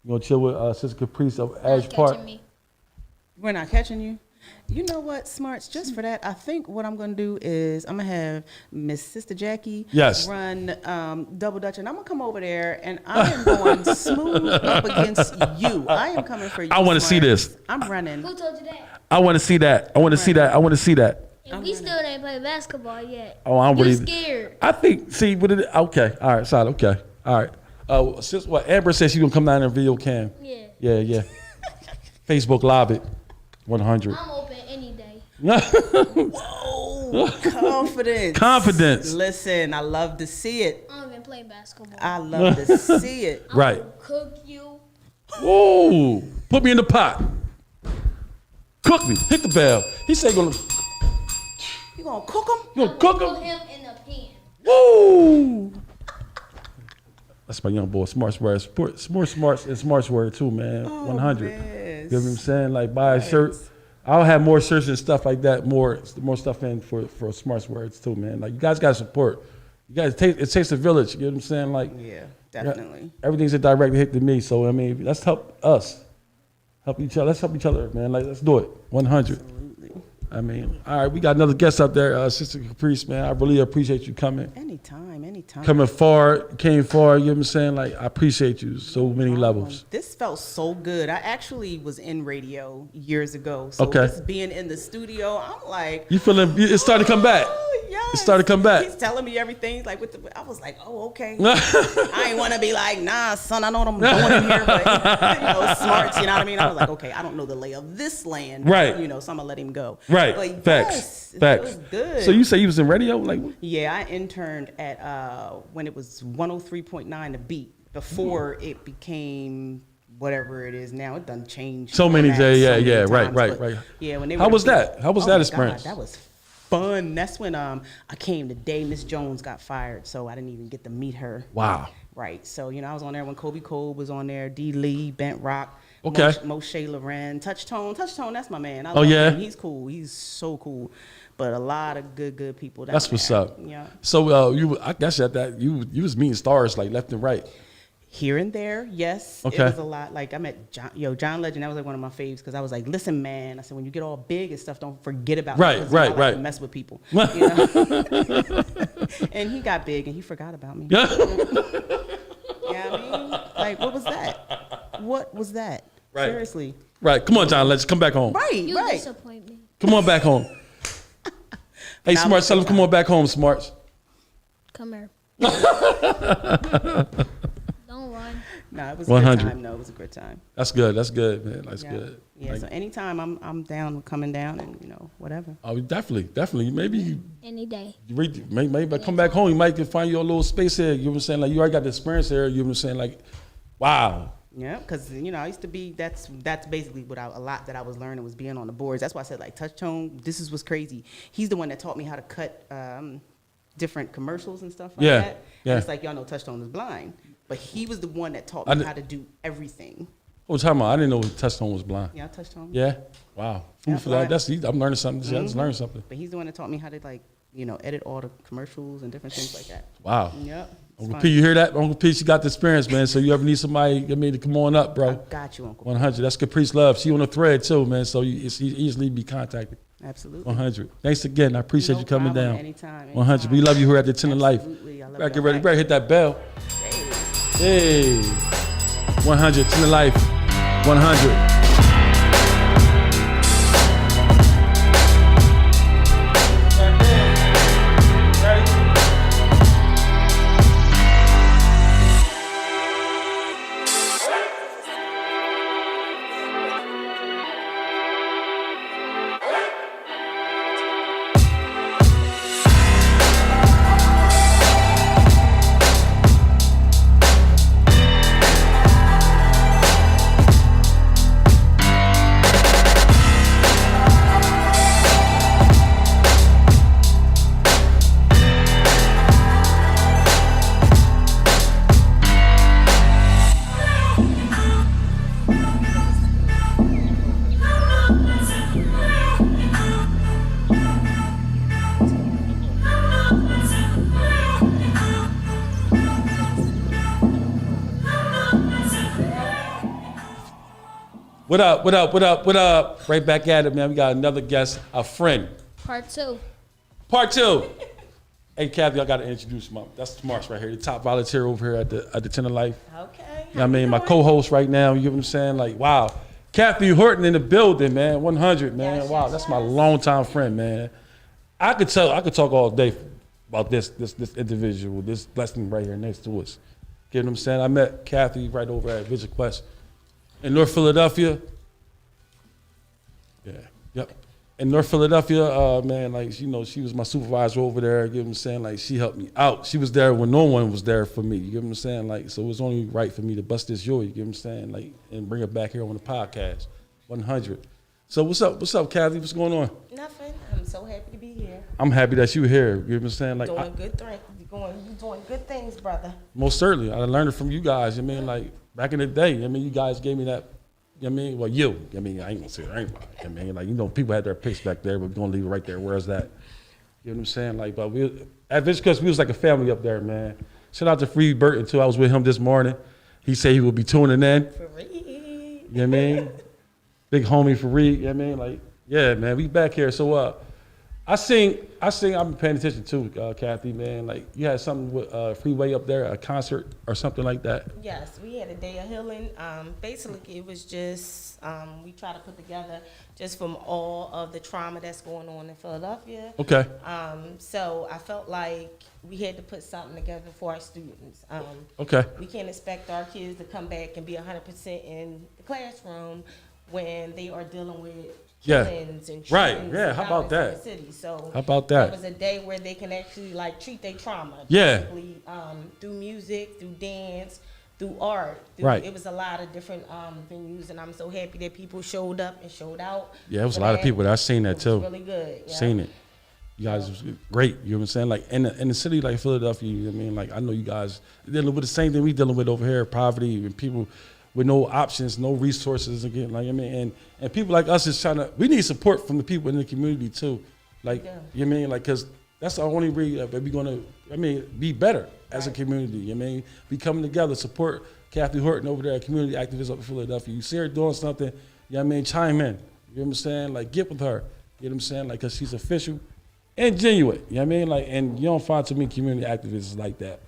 We're gonna chill with Sister Caprice of Ash Not Park. catching me. We're not catching you. You know what, Smarts? Just for that, I think what I'm going to do is I'm going to have Miss Sister Jackie Yes. run Double Dutch, and I'm going to come over there, and I am going smooth up against you. I am coming for you. I wanna see Smarts. this. I'm running. Who told you that? I want to see that. I want to see that. I want to see that. And we still ain't play basketball yet. Oh, I'm You really scared. I think. See, what it? Okay. All right. Solid. Okay. All right. Since what Amber said she gonna come down in video cam. Yeah. Yeah. Facebook Live it. 100. I'm open any day. Oh, confidence. Confidence. Listen, I love to see it. I don't even play basketball. I love to see it. I'm Right. gonna cook you. Whoa. Put me in the pot. Cook me. Hit the bell. He said gonna. You gonna cook them? You gonna cook Put him? him in the pan. Woo. That's my young boy. Smart word. More smarts and smarts word too, man. 100. man. You know what I'm saying? Like buy a shirt. I'll have more shirts and stuff like that. More stuff in for smarts words too, man. Like you guys got support. You guys it takes a village. You know what I'm saying? Like Yeah, definitely. everything's a direct hit to me. So I mean, let's help us. Help each other. Let's help each other, man. Like let's do it. 100. I mean, all right, we got another guest up there, Sister Caprice, man. I really appreciate you coming. Anytime. Coming far, came far, you know what I'm saying? Like, I appreciate you so many levels. This felt so good. I actually was in radio years ago. So Okay. just being in the studio, I'm like, You feeling, it started to come back. oh, yes. It started to come back. He's telling me everything. Like I was like, oh, okay. I ain't want to be like, nah, son, I know what I'm doing in here, but smarts, you know what I mean? I was like, okay, I don't know the lay of this land. Right. So I'm going to let him go. Right. But Facts. yes, Facts. it was good. So you say you was in radio? Like, Yeah, I interned at when it was 103.9 The Beat before it became whatever it is now. It done changed. So many formats days, yeah, many yeah, right, times, right, but right. Yeah, when they How were was the Beat- that? How was Oh that my experience? God, that was fun. That's when I came the day Miss Jones got fired, so I didn't even get to meet her. wow. Right. So I was on there when Kobe Cole was on there, D. Lee, Bent Rock. Okay. Moshe Loren, Touch Tone, that's my man. I Oh, love yeah? him. He's cool. He's so cool. But a lot of good people. Down That's what's there. up. Yeah. So I guess at that, you was meeting stars like left and right. Here and there, yes. Okay. It was a lot. Like I met John Legend. That was like one of my faves because I was like, listen, man. I said, when you get all big and stuff, don't forget about me, Right, 'cause right, I like right. to mess with people. You know? And he got big and he forgot about me. Yeah. Yeah, I mean, like, what was that? What was that? Right. Seriously. Right. Come on, John. Let's come back home. Right, You right. disappoint me. Come on back home. Hey, Now Smarts, it's tell him good come on back home, Smarts. Come here. Don't run. No, it was a 100. good time. No, it was a good time. That's good. That's good, man. That's Yeah. good. Yeah. Like, So anytime I'm down with coming down and whatever. oh, definitely. Maybe you Any day. maybe come back home. You might can find your little space here. You know what I'm saying? Like you already got the experience here. You know what I'm saying? Like, wow. Yeah, because I used to be. That's basically what a lot that I was learning was being on the boards. That's why I said like Touch Tone. This is what's crazy. He's the one that taught me how to cut different commercials and stuff like Yeah, that. yeah. And it's like y'all know Touch Tone is blind, but he was the one that taught I me did- how to do everything. What was talking about? I didn't know Touchstone was blind. Yeah, Touch Tone. Yeah. Wow. Food Yeah, for that. blind. I'm learning something. See, I just learned something. But he's the one that taught me how to edit all the commercials and different things like that. Wow. Yep. it's Uncle fun. P, you hear that? Uncle P, she got the experience, man. So you ever need somebody, to come on up, I bro. got you, Uncle. 100. That's Caprice Love. She on the thread too, man. So it's easily be contacted. Absolutely. 100. Thanks again. I appreciate No you coming problem. down. Anytime. 100. We love you here at the 10 of Life. Absolutely. I love Back y'all get ready. back. Better hit that bell. Hey. Hey. 100. 10 of Life. 100. What up, what up, what up, what up? Right back at it, man. We got another guest, a friend. Part 2. Part 2. Hey, Kathy, I got to introduce that's Marsh right here, the top volunteer over here at the Ten of Life. Okay. You know what I mean? My co-host right now, you get what I'm saying? Like, wow. Kathy Horton in the building, man. 100, man. Yes, Wow, yes, that's my yes. longtime friend, man. I could talk all day about this individual, this blessing right here next to us. You know what I'm saying? I met Kathy right over at Vision Quest in North Philadelphia. Yeah, yep. In North Philadelphia, man, like, you know, she was my supervisor over there. You know what I'm saying? Like, she helped me out. She was there when no one was there for me. You get what I'm saying? Like, so it was only right for me to bust this joy. You get what I'm saying? Like, and bring her back here on the podcast. 100. So what's up? What's up, Kathy? What's going on? Nothing. I'm so happy to be here. I'm happy that you here. You know what I'm saying? Like, Doing you doing good things, brother. most certainly, I learned it from you guys. I mean, like, back in the day, I mean, you guys gave me that. You know what I mean? Well, you. I mean, I ain't gonna say everybody. I mean, like, you know, people had their picks back there, but we're gonna leave it right there. Where's that? You know what I'm saying? Like, but at Vision Quest, we was like a family up there, man. Shout out to Free Burton too. I was with him this morning. He said he would be tuning in. For real. You know what I mean? Big homie for Reed. You know what I mean? Like, yeah, man, we back here. So I sing, I've been paying attention too, Kathy, man. Like, you had something with Freeway up there, a concert or something like that. Yes, we had a day of healing. Basically, it was just we try to put together just from all of the trauma that's going on in Philadelphia. Okay. So I felt like we had to put something together for our students. Okay. We can't expect our kids to come back and be 100% in the classroom when they are dealing with Yeah. killings and Right. shootings Yeah. and How about violence that? in the city. So How about it that? was a day where they can actually like treat their trauma. Yeah. Basically, through music, through dance, through art. Right. It was a lot of different venues, and I'm so happy that people showed up and showed out. Yeah, it was a for lot of that. people that I seen that It too. was really good. Yeah. Seen it. You guys was great. You know what I'm saying? Like in the city like Philadelphia, you know what I mean? Like, I know you guys dealing with the same thing we dealing with over here, poverty and people with no options, no resources again. Like, I mean, and people like us is we need support from the people in the community too. Like, Yeah. you know what I mean? Like, cause that's the only way that we're gonna, be better as a community. You know what I mean? We coming together, support Kathy Horton over there, a community activist up in Philadelphia. You see her doing something, you know what I mean? Chime in. You know what I'm saying? Like, get with her. You know what I'm saying? Like, cause she's official and genuine. You know what I mean? Like, and you don't find too many community activists like that.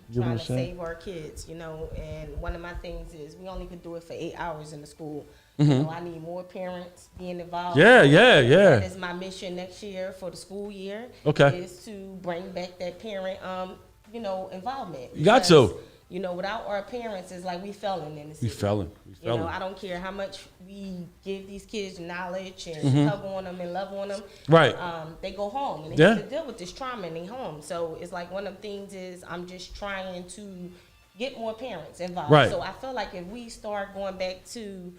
You know what Trying I'm to saying? save our kids, and one of my things is we only could do it for 8 hours in the school. I need more parents being involved. Mm-hmm. Yeah. That is my mission next year for the school year. Okay. Is to bring back that parent, involvement. You got to. Because, without our parents, it's like we felon in the city. We felon. I don't care how much we give these kids knowledge and hug on them and love on them. Mm-hmm. Right. They go home and they Yeah. have to deal with this trauma in their home. So it's like one of the things is I'm just trying to get more parents involved. Right. So I feel like if we start going back to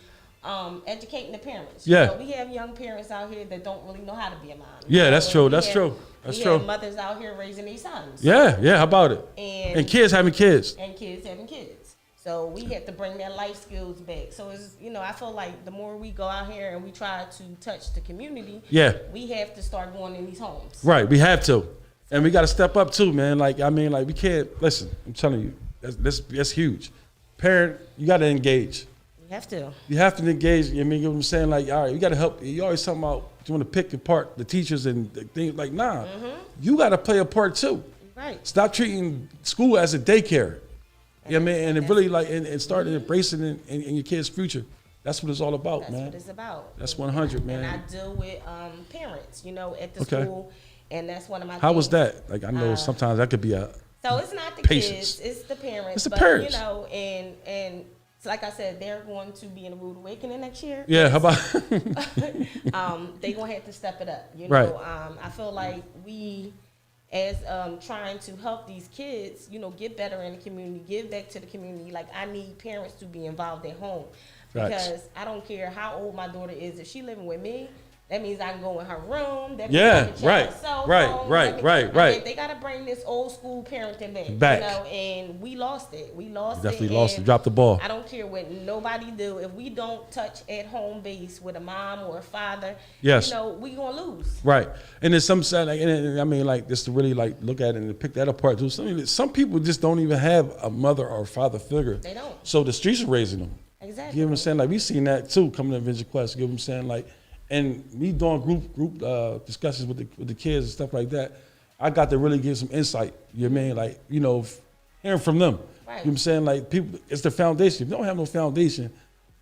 educating the parents. Yeah. We have young parents out here that don't really know how to be a mom. Yeah, that's true. We That's have- true. That's we true. have mothers out here raising their sons. Yeah. How about it? And And kids having kids. and kids having kids. So we have to bring their life skills back. So it's, I feel like the more we go out here and we try to touch the community, Yeah. we have to start going in these homes. Right. We have to. And we got to step up too, man. Like, I mean, like, we can't, listen, I'm telling you, that's huge. Parent, you got to engage. We have to. You have to engage. You know what I'm saying? Like, all right, you got to help. You always talking about you want to pick apart the teachers and the things. Like, nah, you got to play a part too. Right. Stop treating school as a daycare. You know what I mean? And it really, like, and start embracing it in your kid's future. That's what it's all about, That's man. what it's about. That's 100, man. And I deal with parents, at the Okay. school. And that's one of my How was things. that? Like, I know sometimes that could be a, So it's not the Patience. kids, it's the parents. It's the but, parents. And so like I said, they're going to be in a rude awakening next year. yeah, how about, They're going to have to step it up. Right. I feel like we, as trying to help these kids, get better in the community, give back to the community. Like, I need parents to be involved at home. Facts. Because I don't care how old my daughter is. If she living with me, that means I can go in her room. That means Yeah, I can check right, her cell right, phone. right, That means- right, right. They got to bring this old school parenting Back. and we lost it. We lost definitely it. lost it. and Dropped the ball. I don't care what nobody do. If we don't touch at home base with a mom or a father, Yes. we gonna lose. Right, and then some side, like, and I mean, like, just to really like look at it and pick that apart too. Some people just don't even have a mother or father figure. They don't. So the streets are raising them. Exactly. You know what I'm saying? Like we seen that too coming to Vision Quest. You know what I'm saying? Like, and me doing group discussions with the kids and stuff like that, I got to really give some insight. You know what I mean? Like, you know, hearing from them. Right. You know what I'm saying? Like people, it's the foundation. If you don't have no foundation,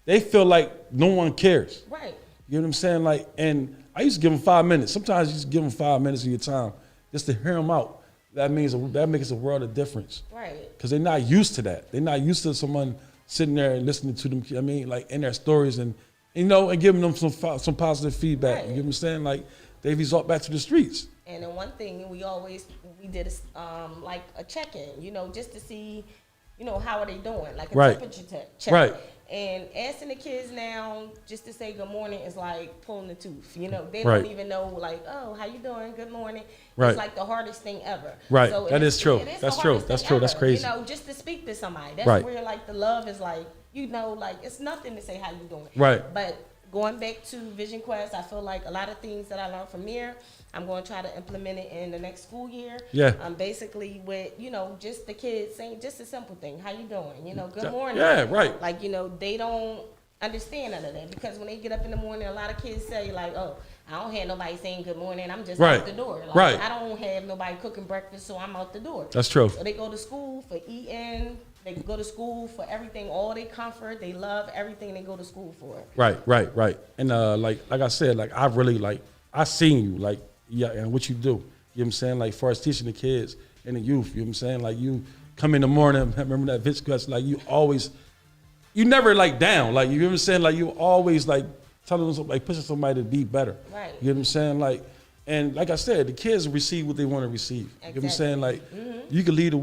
they feel like no one cares. Right. You know what I'm saying? Like, and I used to give them 5 minutes. Sometimes you just give them 5 minutes of your time just to hear them out. That makes a world of difference. Right. Because they're not used to that. They're not used to someone sitting there and listening to them. I mean, like in their stories and you know, and giving them some positive feedback. Right. You know what I'm saying? Like they resort back to the streets. And then one thing we did like a check-in, you know, just to see, you know, how are they doing, like a Right. temperature check. Right. And asking the kids now just to say good morning is like pulling the tooth. You know, they Right. don't even know like, oh, how you doing? Good morning. Right. It's like the hardest thing ever. Right. So That is true. it is That's the true. hardest That's thing true. That's ever, crazy. You know, just to speak to somebody. That's Right. where like the love is like, you know, like it's nothing to say how you doing. Right. But going back to Vision Quest, I feel like a lot of things that I learned from there, I'm going to try to implement it in the next school year. Yeah. Basically with, you know, just the kids saying just a simple thing. How you doing? You know, good Yeah, morning. yeah, right. Like, you know, they don't understand none of that because when they get up in the morning, a lot of kids say like, oh, I don't have nobody saying good morning. I'm just Right. out the door. Like, Right. I don't have nobody cooking breakfast, so I'm out the door. That's true. So they go to school for eating. They go to school for everything, all they comfort. They love everything they go to school for. Right. And like I said, like I really like I seen you like yeah, and what you do. You know what I'm saying? Like far as teaching the kids and the youth, you know what I'm saying? Like you come in the morning, remember that Vision Quest, like you never like down. Like you know what I'm saying? Like you always like telling them like pushing somebody to be better. Right. You know what I'm saying? Like and like I said, the kids receive what they want to receive. You know what I'm saying? Like you can lead the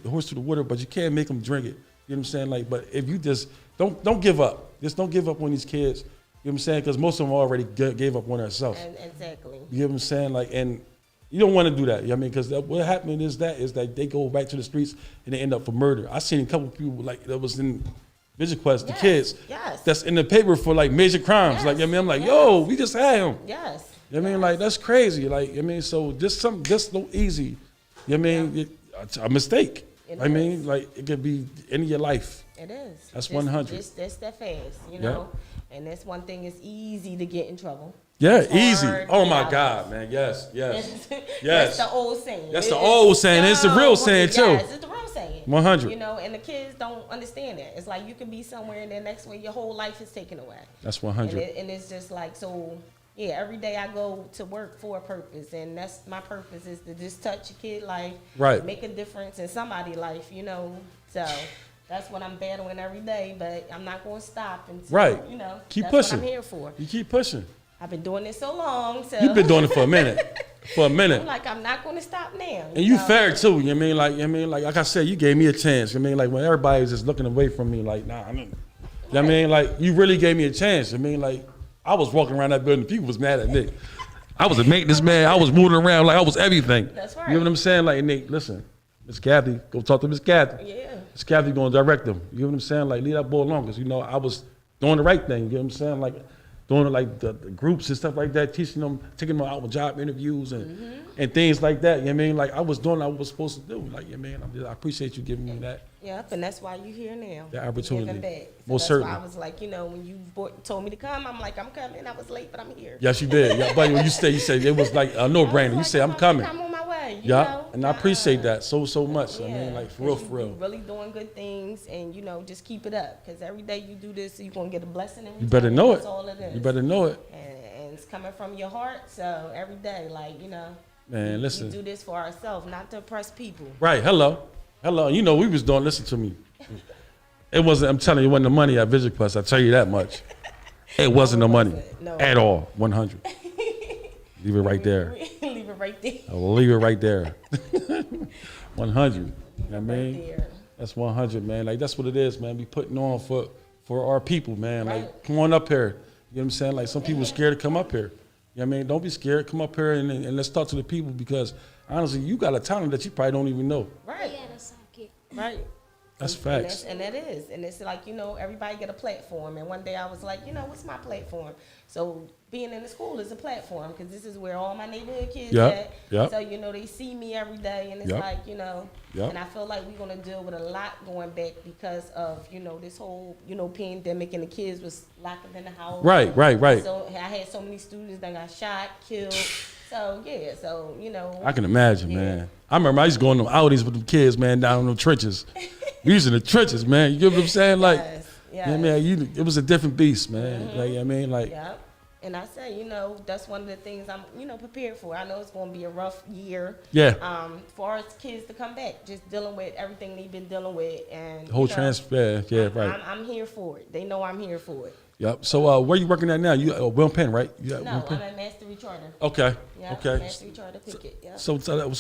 horse to the water, but you can't make them drink it. You know what I'm saying? Like, but if you just don't give up. Just don't give up on these kids. You know what I'm saying? Because most of them already gave up on themselves. Exactly. You know what I'm saying? Like, and you don't want to do that. You know what I mean? Because what happened is that they go back to the streets and they end up for murder. I seen a couple of people like that was in Vision Quest, the Yes, kids, yes. that's in the paper for like major crimes. Yes, Like, you know what I mean? I'm like, yes. yo, we just had him. Yes. You know what I mean? Like, that's crazy. Like, I mean, so just so easy. You know what I mean? It's a mistake. It I mean, is. like, it could be in your life. It is. That's Just- 100. Just that's that fast, you Yeah. know. And that's one thing. It's easy to get in trouble. Yeah, It's easy. hard Oh to my get out. God, man. Yes. That's Yes. the old saying. That's the old saying. It's the real saying, too. Yes, it's the real saying. 100. You know, and the kids don't understand that. It's like you can be somewhere and then next way your whole life is taken away. That's And, 100. and it's just like, so, yeah, every day I go to work for a purpose. And that's my purpose is to just touch a kid life. Right. Make a difference in somebody's life, you know. So that's what I'm battling every day. But I'm not going to stop until, Right. you know, Keep that's pushing. what I'm here for. You keep pushing. I've been doing this so long. So You've been doing it for a minute. For a minute. I'm like, I'm not going to stop now. And you know? fair too, you know what I mean? Like, you know what I mean? Like I said, you gave me a chance. You know what I mean? Like when everybody was just looking away from me, like, nah, I mean, you know what I mean? Like, you really gave me a chance. I mean, like, I was walking around that building, people was mad at me. I was a maintenance man. I was moving around like I was everything. That's You right. know what I'm saying? Like, Nate, listen, Miss Kathy, go talk to Miss Kathy. Yeah. Miss Kathy gonna direct them. You know what I'm saying? Like, leave that boy alone, because, you know, I was doing the right thing. You know what I'm saying? Like, doing like the groups and stuff like that, teaching them, taking them out with job interviews and things like that. You know what I mean? Like, I was doing what I was supposed to do. Like, you know what I mean? I appreciate you giving me that. Yep, and that's why you're here now. The opportunity. Giving back. So Most that's certainly. why I was like, you know, when you told me to come, I'm like, I'm coming. I was late, but I'm here. Yes, you did. Yeah, but when you said it was like a no-brainer. You said, I'm coming. I'm on my way. You Yeah, know? and I appreciate that so much. I Yeah, mean, like, for real, 'cause for real. you really doing good things, and you know, just keep it up. Because every day you do this, you're gonna get a blessing. In You better return. know That's it. all it is. You better know it. And it's coming from your heart. So every day, like, you know, Man, we listen. do this for ourselves, not to impress people. Right, hello. You know, we was doing, listen to me. It wasn't, I'm telling you, it wasn't the money at Vision Quest. I tell you that much. It wasn't the money No. at all. 100. Leave it right there. Leave it right there. I'll leave it right there. 100. You know what I mean? Right there. That's 100, man. Like, that's what it is, man. Be putting on for our people, man. Like, Right. come on up here. You know what I'm saying? Like, some people are scared to come up here. You know what I mean? Don't be scared. Come up here and let's talk to the people, because honestly, you got a talent that you probably don't even know. Right. Yeah, that's okay. Right. That's facts. And that is. And it's like, everybody get a platform. And one day I was like, what's my platform? So being in the school is a platform because this is where all my neighborhood kids at. Yep. So, they see me every day. And it's Yep. like, Yep. and I feel like we're going to deal with a lot going back because of, this whole, pandemic and the kids was locked in the house. Right. So I had so many students that got shot, killed. So, yeah. So, I can imagine, man. I remember I used to go on them outings with them kids, man, down in the trenches. We was in the trenches, man. You get what I'm saying? Like, yes. yeah, man, it was a different beast, man. Mm-hmm. Like, I mean, like, Yep. And I say, that's one of the things I'm, prepared for. I know it's going to be a rough year. yeah, For our kids to come back, just dealing with everything they've been dealing with, and the whole transfer, yeah, right. I'm here for it. They know I'm here for it. Yep. So, where you working at now? You Will Penn, right? You at No, Will I'm Penn? at Mastery Charter. Okay. Yeah, Okay. Mastery Charter Pickett. Yeah. So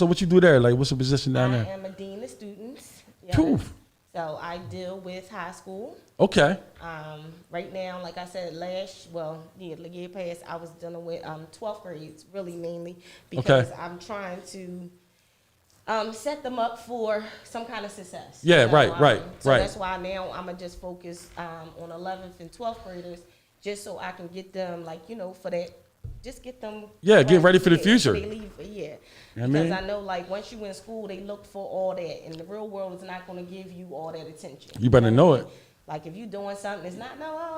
what you do there? Like, what's the position down I there? am a dean of students. Yeah. Poof. So I deal with high school. Okay. Right now, like I said, the year past, I was dealing with 12th grades, really mainly, because I'm trying to set them up for some kind of success. Yeah, right. So that's why now I'm going to just focus on 11th and 12th graders, just so I can get them, for that, just get them. Yeah, get ready for the future. They leave, You know because what I mean? I know, once you in school, they look for all that, and the real world is not going to give you all that attention. You better know what I it. mean? Like, if you're doing something, it's not,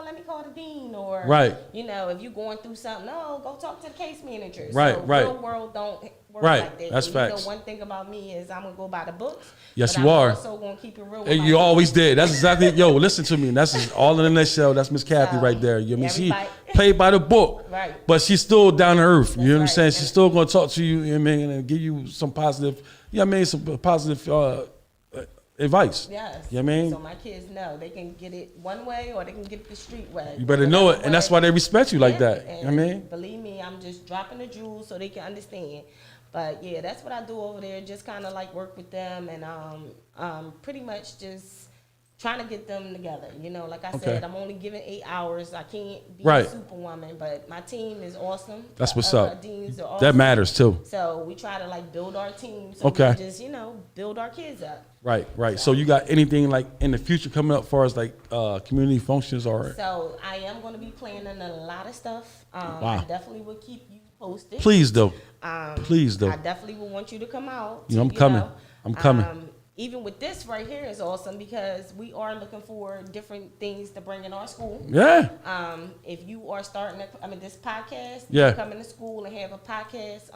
let me call the dean, or, Right. if you're going through something, no, go talk to the case manager. Right, So right. real world don't work Right, like that. that's And facts. one thing about me is I'm going to go by the books. Yes, but you I'm are. also going to keep it real with Hey, my you kids. always did. That's exactly. Yo, listen to me. That's just all in a nutshell. That's Miss Kathy So, right there. You know what I mean? She everybody- played by the book, Right. but she's still down to earth. You know what I'm right. saying? She's And- still going to talk to you. You know what I mean? And give you some positive. You know what I mean? Some positive advice. Yes. You know what I mean? So my kids know they can get it one way or they can get it the street way. You better know it, and that's why they respect you like that. You know what I And mean? believe me, I'm just dropping the jewels so they can understand. But yeah, that's what I do over there. Just kind of work with them and pretty much just trying to get them together. Like I Okay. said, I'm only giving 8 hours. I can't be Right. a superwoman, but my team is awesome. That's what's Our up. deans are That awesome. matters too. So we try to build our team. So Okay. we just build our kids up. Right. So you got anything in the future coming up for us community functions or? So I am going to be planning a lot of stuff. Wow. I definitely will keep you posted. Please do. Please do. I definitely will want you to come out. I'm coming. I'm coming. Even with this right here is awesome because we are looking for different things to bring in our school. Yeah. If you are starting, this podcast, Yeah. you come into school and have a podcast,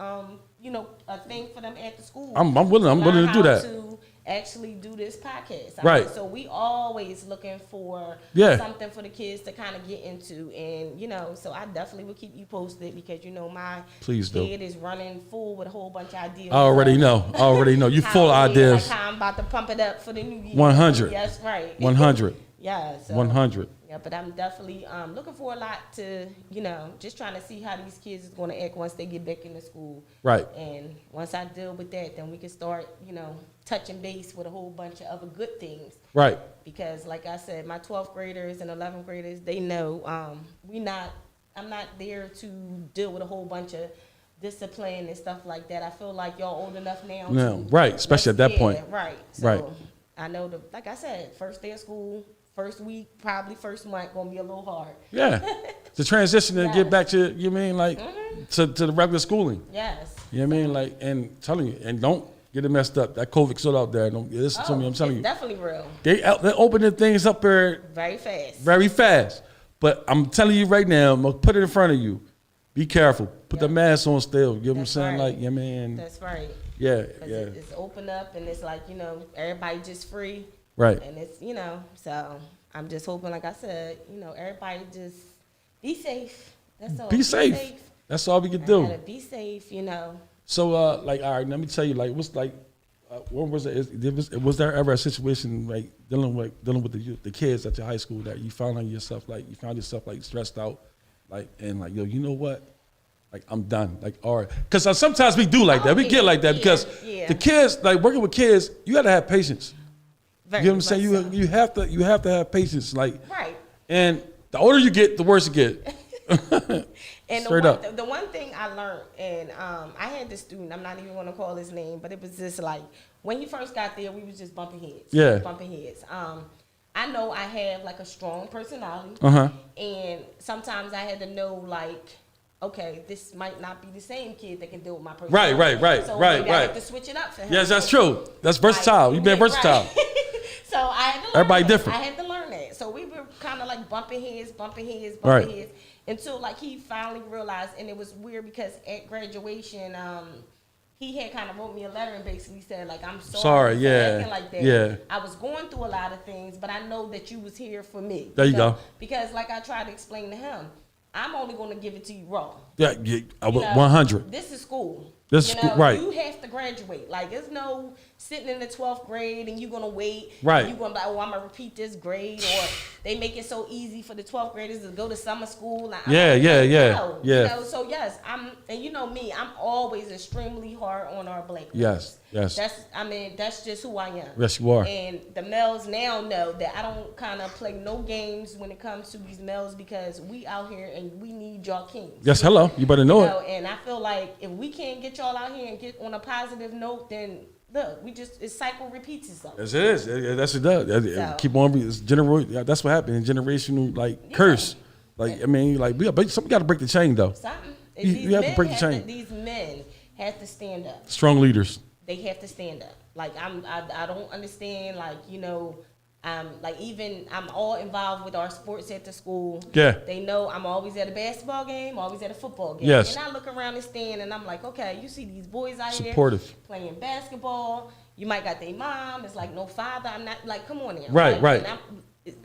a thing for them at the school. I'm willing. I'm willing to do that. To actually do this podcast. Right. So we always looking for Yeah. something for the kids to kind of get into, and so I definitely will keep you posted because my Please do. head is running full with a whole bunch of ideas. I already know. You full of ideas. How I'm about to pump it up for the new year. 100. Yes, right. 100. Yeah. So, 100. Yeah, but I'm definitely looking for a lot to, just trying to see how these kids is going to act once they get back into school. Right. And once I deal with that, then we can start, touching base with a whole bunch of other good things. Right. Because, like I said, my 12th graders and 11th graders, they know I'm not there to deal with a whole bunch of discipline and stuff like that. I feel like y'all old enough now. No, right, especially at that point. Right. So Right. I know, like I said, first day of school, first week, probably first month, going to be a little hard. Yeah. To transition and get Yes. back to, to the regular schooling. Yes. You know what I mean? And telling you, and don't get it messed up. That COVID still out there. Don't listen to me. I'm telling it's you. definitely real. They're opening things up there Very fast. very fast. But I'm telling you right now, I'm going to put it in front of you. Be careful. Put the Yep. mask on still. You know what I'm That's saying? right. You know what I mean? That's right. Yeah, 'Cause yeah. it's open up and it's everybody just free. Right. And it's, so I'm just hoping, like I said, everybody just be safe. That's all. Be safe. That's all we can do. Gotta be safe, So, all right, let me tell you, what's what was it? Was there ever a situation dealing with the kids at your high school that you found yourself stressed out, yo, you know what? I'm done. Or because sometimes we do like that. We get like that because the kids, working with kids, you got to have patience. Very You know what I'm saying? much so. You have to have patience. Right. And the older you get, the worse it get. And Straight up. the one thing I learned, and I had this student, I'm not even going to call his name, but it was just like, when he first got there, we was just bumping heads. Yeah. Bumping heads. I know I have like a strong personality. Uh-huh. And sometimes I had to know like, okay, this might not be the same kid that can deal with my personality. Right, so right, maybe I right. have to switch it up for him. Yes, that's true. That's versatile. You've been Right. versatile. So I had to learn Everybody that. different. I had to learn that. So we were kind of like bumping heads, Right. until like he finally realized, and it was weird because at graduation, he had kind of wrote me a letter and basically said like, I'm sorry for yeah, acting like that. yeah. I was going through a lot of things, but I know that you was here for me. There you go. Because like I tried to explain to him, I'm only going to give it to you raw. Yeah, I You would- know, 100. This is school. This is You know, school, right. You have to graduate. Like, there's no sitting in the 12th grade and you're going to wait. Right. You're going to be like, oh, I'm going to repeat this grade. Or they make it so easy for the 12th graders to go to summer school. Like, Yeah. no. Yeah. You know, so, yes, and you know me, I'm always extremely hard on our black Yes, brothers. yes. That's just who I am. Yes, you are. And the males now know that I don't kind of play no games when it comes to these males because we out here and we need y'all kings. Yes, hello. You better know it. And I feel like if we can't get y'all out here and get on a positive note, then look, it cycle repeats itself. Yes, it is. That's what it does. So- Keep on. It's that's what happened. Generational curse. Like I mean, like we got to break the chain though. Something. You have to break the chain. These men have to stand up. Strong leaders. They have to stand up. Like I don't understand. Like like even I'm all involved with our sports at the school. Yeah. They know I'm always at a basketball game, always at a football game. Yes. And I look around the stand and I'm like, okay, you see these boys out Supportive. here playing basketball. You might got their mom. It's like no father. I'm not like, come on now. Right, Like, right. and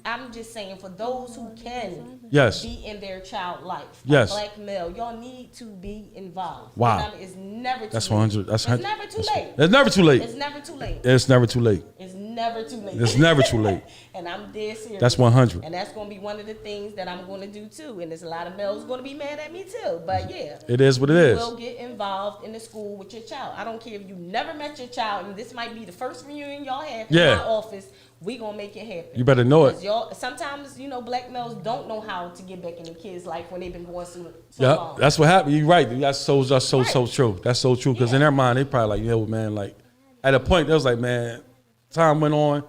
I'm just saying for those who can Yes. be in their child life. Yes. A black male, y'all need to be involved. Wow. You know what I mean? It's never too That's late. 100. That's It's 100. never too late. It's never too late. It's never too late. It's never too late. It's never too late. It's never too late. And I'm dead serious. That's 100. And that's going to be one of the things that I'm going to do too. And there's a lot of males going to be mad at me too. But yeah. It is what it you is. will get involved in the school with your child. I don't care if you never met your child and this might be the first reunion y'all have Yeah. in my office. We going to make it happen. You better know it. 'Cause y'all, sometimes, black males don't know how to get back in their kids' life when they've been going so Yeah, long. that's what happened. You're right. That's so true. That's so true. Because in Yeah. their mind, they probably like, man, like at a point, they was like, man, time went on.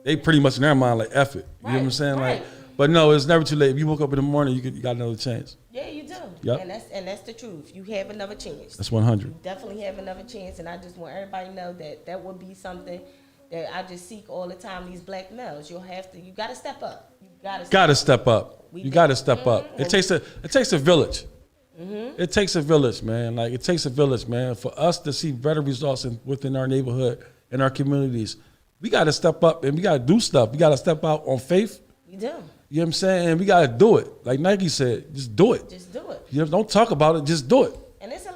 They pretty much in their mind like, F it. You know what I'm Right, saying? right. Like, but no, it's never too late. If you woke up in the morning, you got another chance. Yeah, you do. Yep. And that's the truth. You have another chance. That's 100. Definitely have another chance, and I just want everybody to know that would be something that I just seek all the time. These black males, you got to step up. You got to Step up. We You do. got to step up. Mhm. It takes a village. It takes a village, man. Like it takes a village, man. For us to see better results within our neighborhood and our communities, we got to step up and we got to do stuff. We got to step out on faith. You do. You know what I'm saying? And we got to do it. Like Nike said, just do it. Just do it. You know, don't talk about it, just do it. And it's a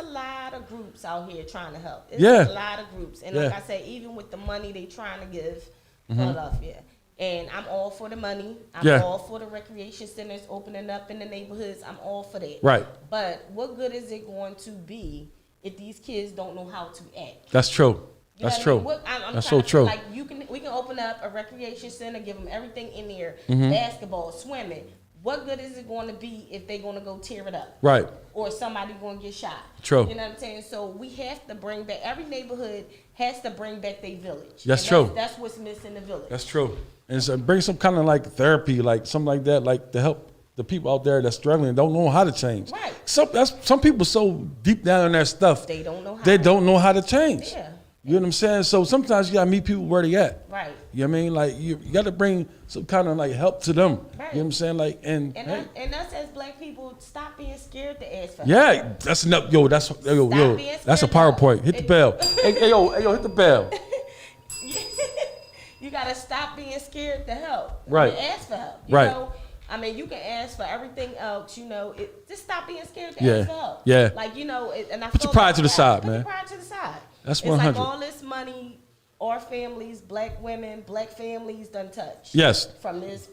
lot of groups out here trying to help. It's Yeah. a lot of groups. And Yeah. like I said, even with the money they trying to give Philadelphia. And I'm all for the money. I'm Yeah. all for the recreation centers opening up in the neighborhoods. I'm all for that. Right. But what good is it going to be if these kids don't know how to act? That's true. You know That's what I true. mean? I'm That's trying so to true. Like we can open up a recreation center, give them everything in there, Mm-hmm. basketball, swimming. What good is it going to be if they're going to go tear it up? Right. Or somebody going to get shot? True. You know what I'm saying? So we have to bring back, every neighborhood has to bring back their village. That's And true. That's what's missing in the village. That's true. And so bring some kind of like therapy, like something like that, like to help the people out there that's struggling and don't know how to change. Right. Some people so deep down in their stuff. They don't know how. They don't know how to change. Yeah. You know what I'm saying? So sometimes you gotta meet people where they at. Right. You know what I mean? Like you got to bring some kind of like help to them. Right. You know what I'm saying? Like and hey, And us as black people, stop being scared to ask for help. yeah, that's enough. Yo, that's yo, Stop being that's a scared. PowerPoint. Hit the bell. hey, yo, hit the bell. You gotta stop being scared to help. Right. Ask for help. Right. Know? I mean, you can ask for everything else. Just stop being scared to Yeah. ask for help. Yeah. Like and I Put feel your pride like to the that. side, Put man. Your pride to the side. That's It's 100. like all this money, our families, black women, black families done touched. Yes. From this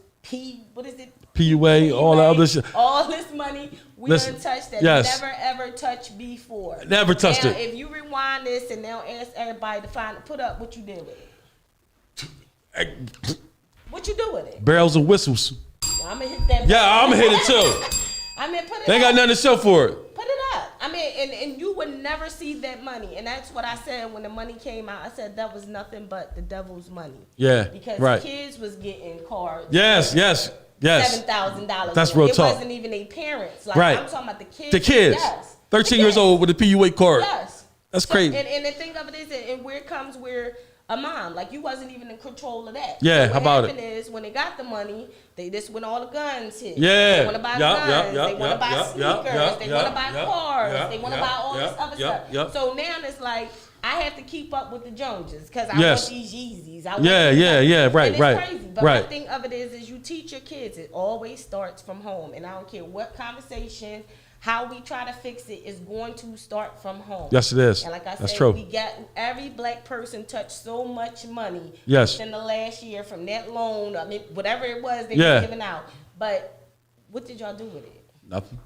what is it? PUA, all the other shit. All this money we Listen, done touched that yes. never ever touched before. Never touched now, it. If you rewind this and now ask everybody to put up what you did with it. What you do with it? Barrels and whistles. I'm gonna hit that. Yeah, I'm gonna hit it too. I mean, put it They ain't up. got nothing to show for it. Put it up. I mean, and you would never see that money. And that's what I said when the money came out. I said that was nothing but the devil's money. Yeah, Because right. kids was getting cards. Yes. $7,000. That's real it talk. It wasn't even their parents. Like, Right. I'm talking about the kids. The kids. Yes. 13 The years kids. old with a PUA card. Yes. That's crazy. And the thing of it is, and where it comes where a mom, like you wasn't even in control of that. Yeah, so how about what happened is when they got the money, this when all the guns hit. Yeah. They want to buy guns. They want to buy sneakers. They want to buy cars. They want to buy all this other stuff. So now it's like I have to keep up with the Joneses because I Yes. want these Yeezys. I want Right, and it's right, crazy. But right. my thing of it is you teach your kids. It always starts from home, and I don't care what conversation. How we try to fix it is going to start from home. Yes, it is. And like I That's said, true. we got every black person touched so much money Yes. within the last year from that loan. I mean, whatever it was they Yeah. were giving out. But what did y'all do with it? Nothing.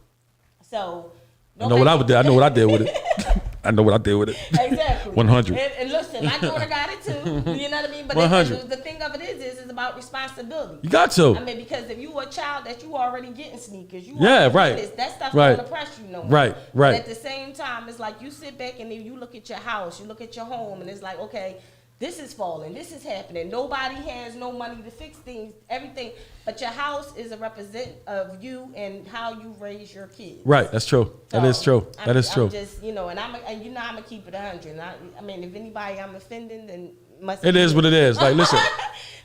So I know what I did. I know what I did with it. I know what I did with it. Exactly. 100. And listen, my daughter got it too. You know what I mean? But 100. the thing of it is it's about responsibility. You got to. I mean, because if you were a child that you already getting sneakers, you Yeah, already right. getting this, that stuff Right. don't oppress you no more. Right, right. But at the same time, it's like you sit back and then you look at your house, you look at your home, and it's like, okay, this is falling, this is happening. Nobody has no money to fix things, everything. But your house is a represent of you and how you raise your kids. Right. That's true. That is true. That is true. I'm just, and I'm gonna keep it 100. I mean, if anybody I'm offending, then must. It is what it is. Like, listen,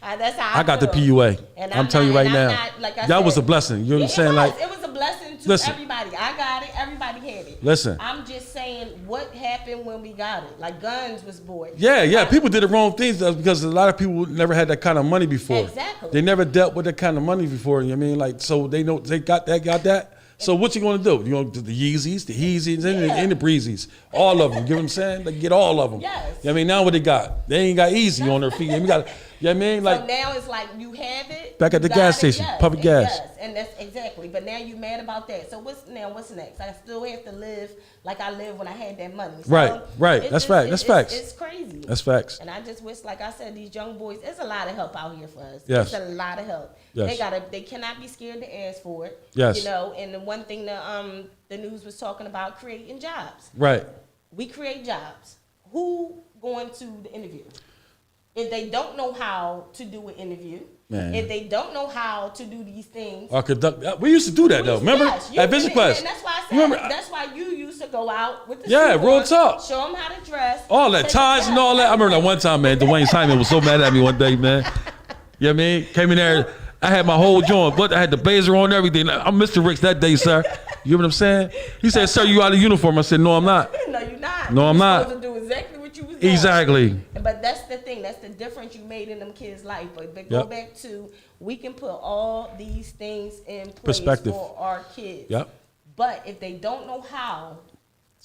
that's how I got the feel. PUA. And I'm telling you right now. That was a blessing. You know what I'm saying? Like, it was a blessing to listen. everybody. I got it. Everybody had it. Listen. I'm just saying what happened when we got it. Like guns was bought. yeah. People did the wrong things because a lot of people never had that kind of money before. Exactly. They never dealt with that kind of money before. You know what I mean? Like, so they know they got that. So what you gonna do? You gonna do the Yeezys, the Heezys, and the Breezes, all of them. You know what I'm saying? Like, get all of them. Yes. You know what I mean? Now what they got? They ain't got Easy on their feet. We got, you know what I mean? Like, So now it's like you have it. Back at the you gas got it, station, pumping gas. Yes, and that's exactly. But now you mad about that. So what's next? I still have to live like I lived when I had that money. So Right. it's That's just- fact. That's facts. It's crazy. That's facts. And I just wish, like I said, these young boys. There's a lot of help out here for us. Yes. There's a lot of help. Yes. They cannot be scared to ask for it. Yes. And the one thing that the news was talking about creating jobs. Right. We create jobs. Who going to the interview? If they don't know how to do an interview, Man. if they don't know how to do these things, Or conduct. We used to do that though. Remember yes, at Vision Quest? And that's why I said. Remember? That's why you used to go out with the Yeah, suit real on, talk. Show them how to dress. All that take ties it and out. all that. I remember that one time, man. Dwayne Simon was so mad at me one day, man. You know what I mean? Came in there. I had my whole joint, but I had the blazer on and everything. I'm Mr. Ricks that day, sir. You know what I'm saying? He said, "Sir, you out of uniform." I said, "No, I'm not." No, you're not. No, I'm You're not. supposed to do exactly what you was doing. Exactly. But that's the thing. That's the difference you made in them kids' life. But go Yep. back to we can put all these things in place Perspective. for our kids. Yep. But if they don't know how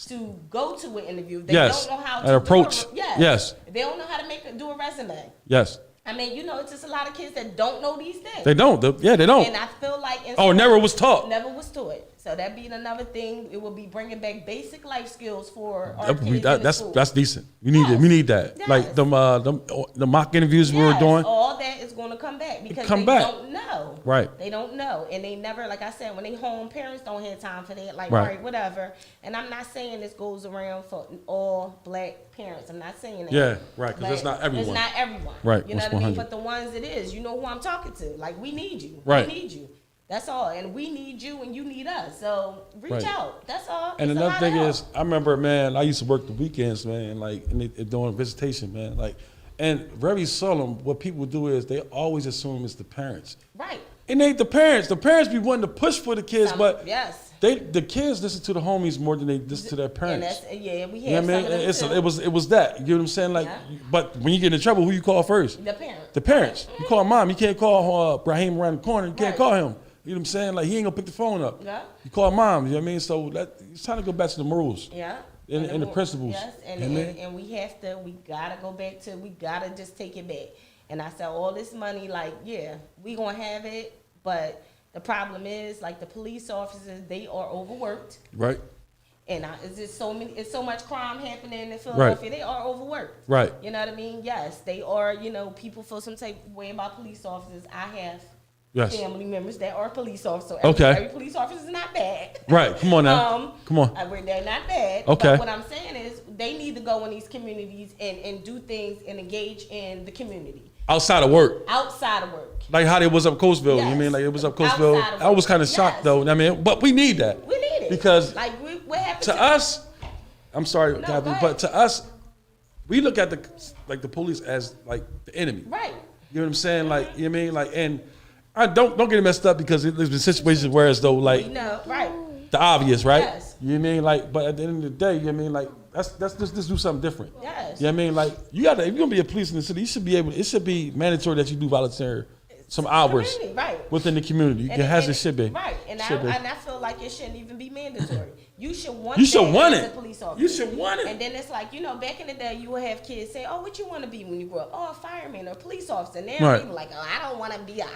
to go to an interview, they Yes. don't know how An to approach. Yes. If they don't know how to do a resume. Yes. I mean, it's just a lot of kids that don't know these things. They don't. They don't. And I feel like Never was taught. Never was taught. So that being another thing, it will be bringing back basic life skills for our kids in the school. That's decent. We need it. We need that. Yes. Like the mock interviews we were doing. All that is going to come back because Come they back. don't know. Right. They don't know. And they never, like I said, when they home, parents don't have time for that. Like, Right. right, whatever. And I'm not saying this goes around for all black parents. I'm not saying that. Yeah, right, 'cause it's But not everyone. It's not everyone. Right, You know it's what I mean? 100. But the ones it is, you know who I'm talking to. Like, we need you. Right. We need you. That's all. And we need you and you need us. So reach Right. out. That's all. And It's a another lot thing of help. is, I remember, man, I used to work the weekends, man, like doing visitation, man, like, and very seldom what people do is they always assume it's the parents. Right. It ain't the parents. The parents be wanting to push for the kids, but yes. the kids listen to the homies more than they listen to their And parents. that's, yeah, we You know have what I some mean? of them too. It was that. You know what I'm saying? Like, Yeah. but when you get in trouble, who you call first? The parent. The parents. You call mom. You can't call Brahim around the corner. You can't Right. call him. You know what I'm saying? Like, he ain't gonna pick the phone up. Yeah. You call mom. You know what I mean? So it's time to go back to the rules. Yeah. And the principles. Yes, and, You know what I mean? and we gotta go back to, we gotta just take it back. And I said, all this money, like, yeah, we gonna have it, but the problem is, like, the police officers, they are overworked. Right. And it's so much crime happening in Philadelphia. They are overworked. Right. You know what I mean? Yes, they are. People feel some type of way about police officers. I have Yes. family members that are police officers. So Okay. every police officer is not bad. Right. Come on now. Come on. They're not bad. Okay. But what I'm saying is they need to go in these communities and do things and engage in the community Outside of work. outside of work. Like how they was up Coastville. You Yes. mean like it was up Coastville? Outside of I was work. kind of shocked Yes. though. I mean, but we need that. We need it Because like what happened to us, I'm sorry, No, Kathy, go ahead. but to us, we look at the police as like the enemy. Right. You know what I'm saying? Like, you know what I mean? Like, and I don't get it messed up because there's been situations where as though like No. Right. the obvious, right? Yes. You know what I mean? Like, but at the end of the day, you know what I mean? Like, that's just do something different. Yes. You know what I mean? Like, if you're gonna be a police in the city, you should be able. It should be mandatory that you do volunteer some hours Community, right. within the community. It has to should be. Right. And Should be. I feel like it shouldn't even be mandatory. You should want You should that want as it. a police officer. You should want it. And then it's like, back in the day, you would have kids say, oh, what you want to be when you grow up? Oh, a fireman or a police officer. Now Right. people like, oh, I don't want to be a op.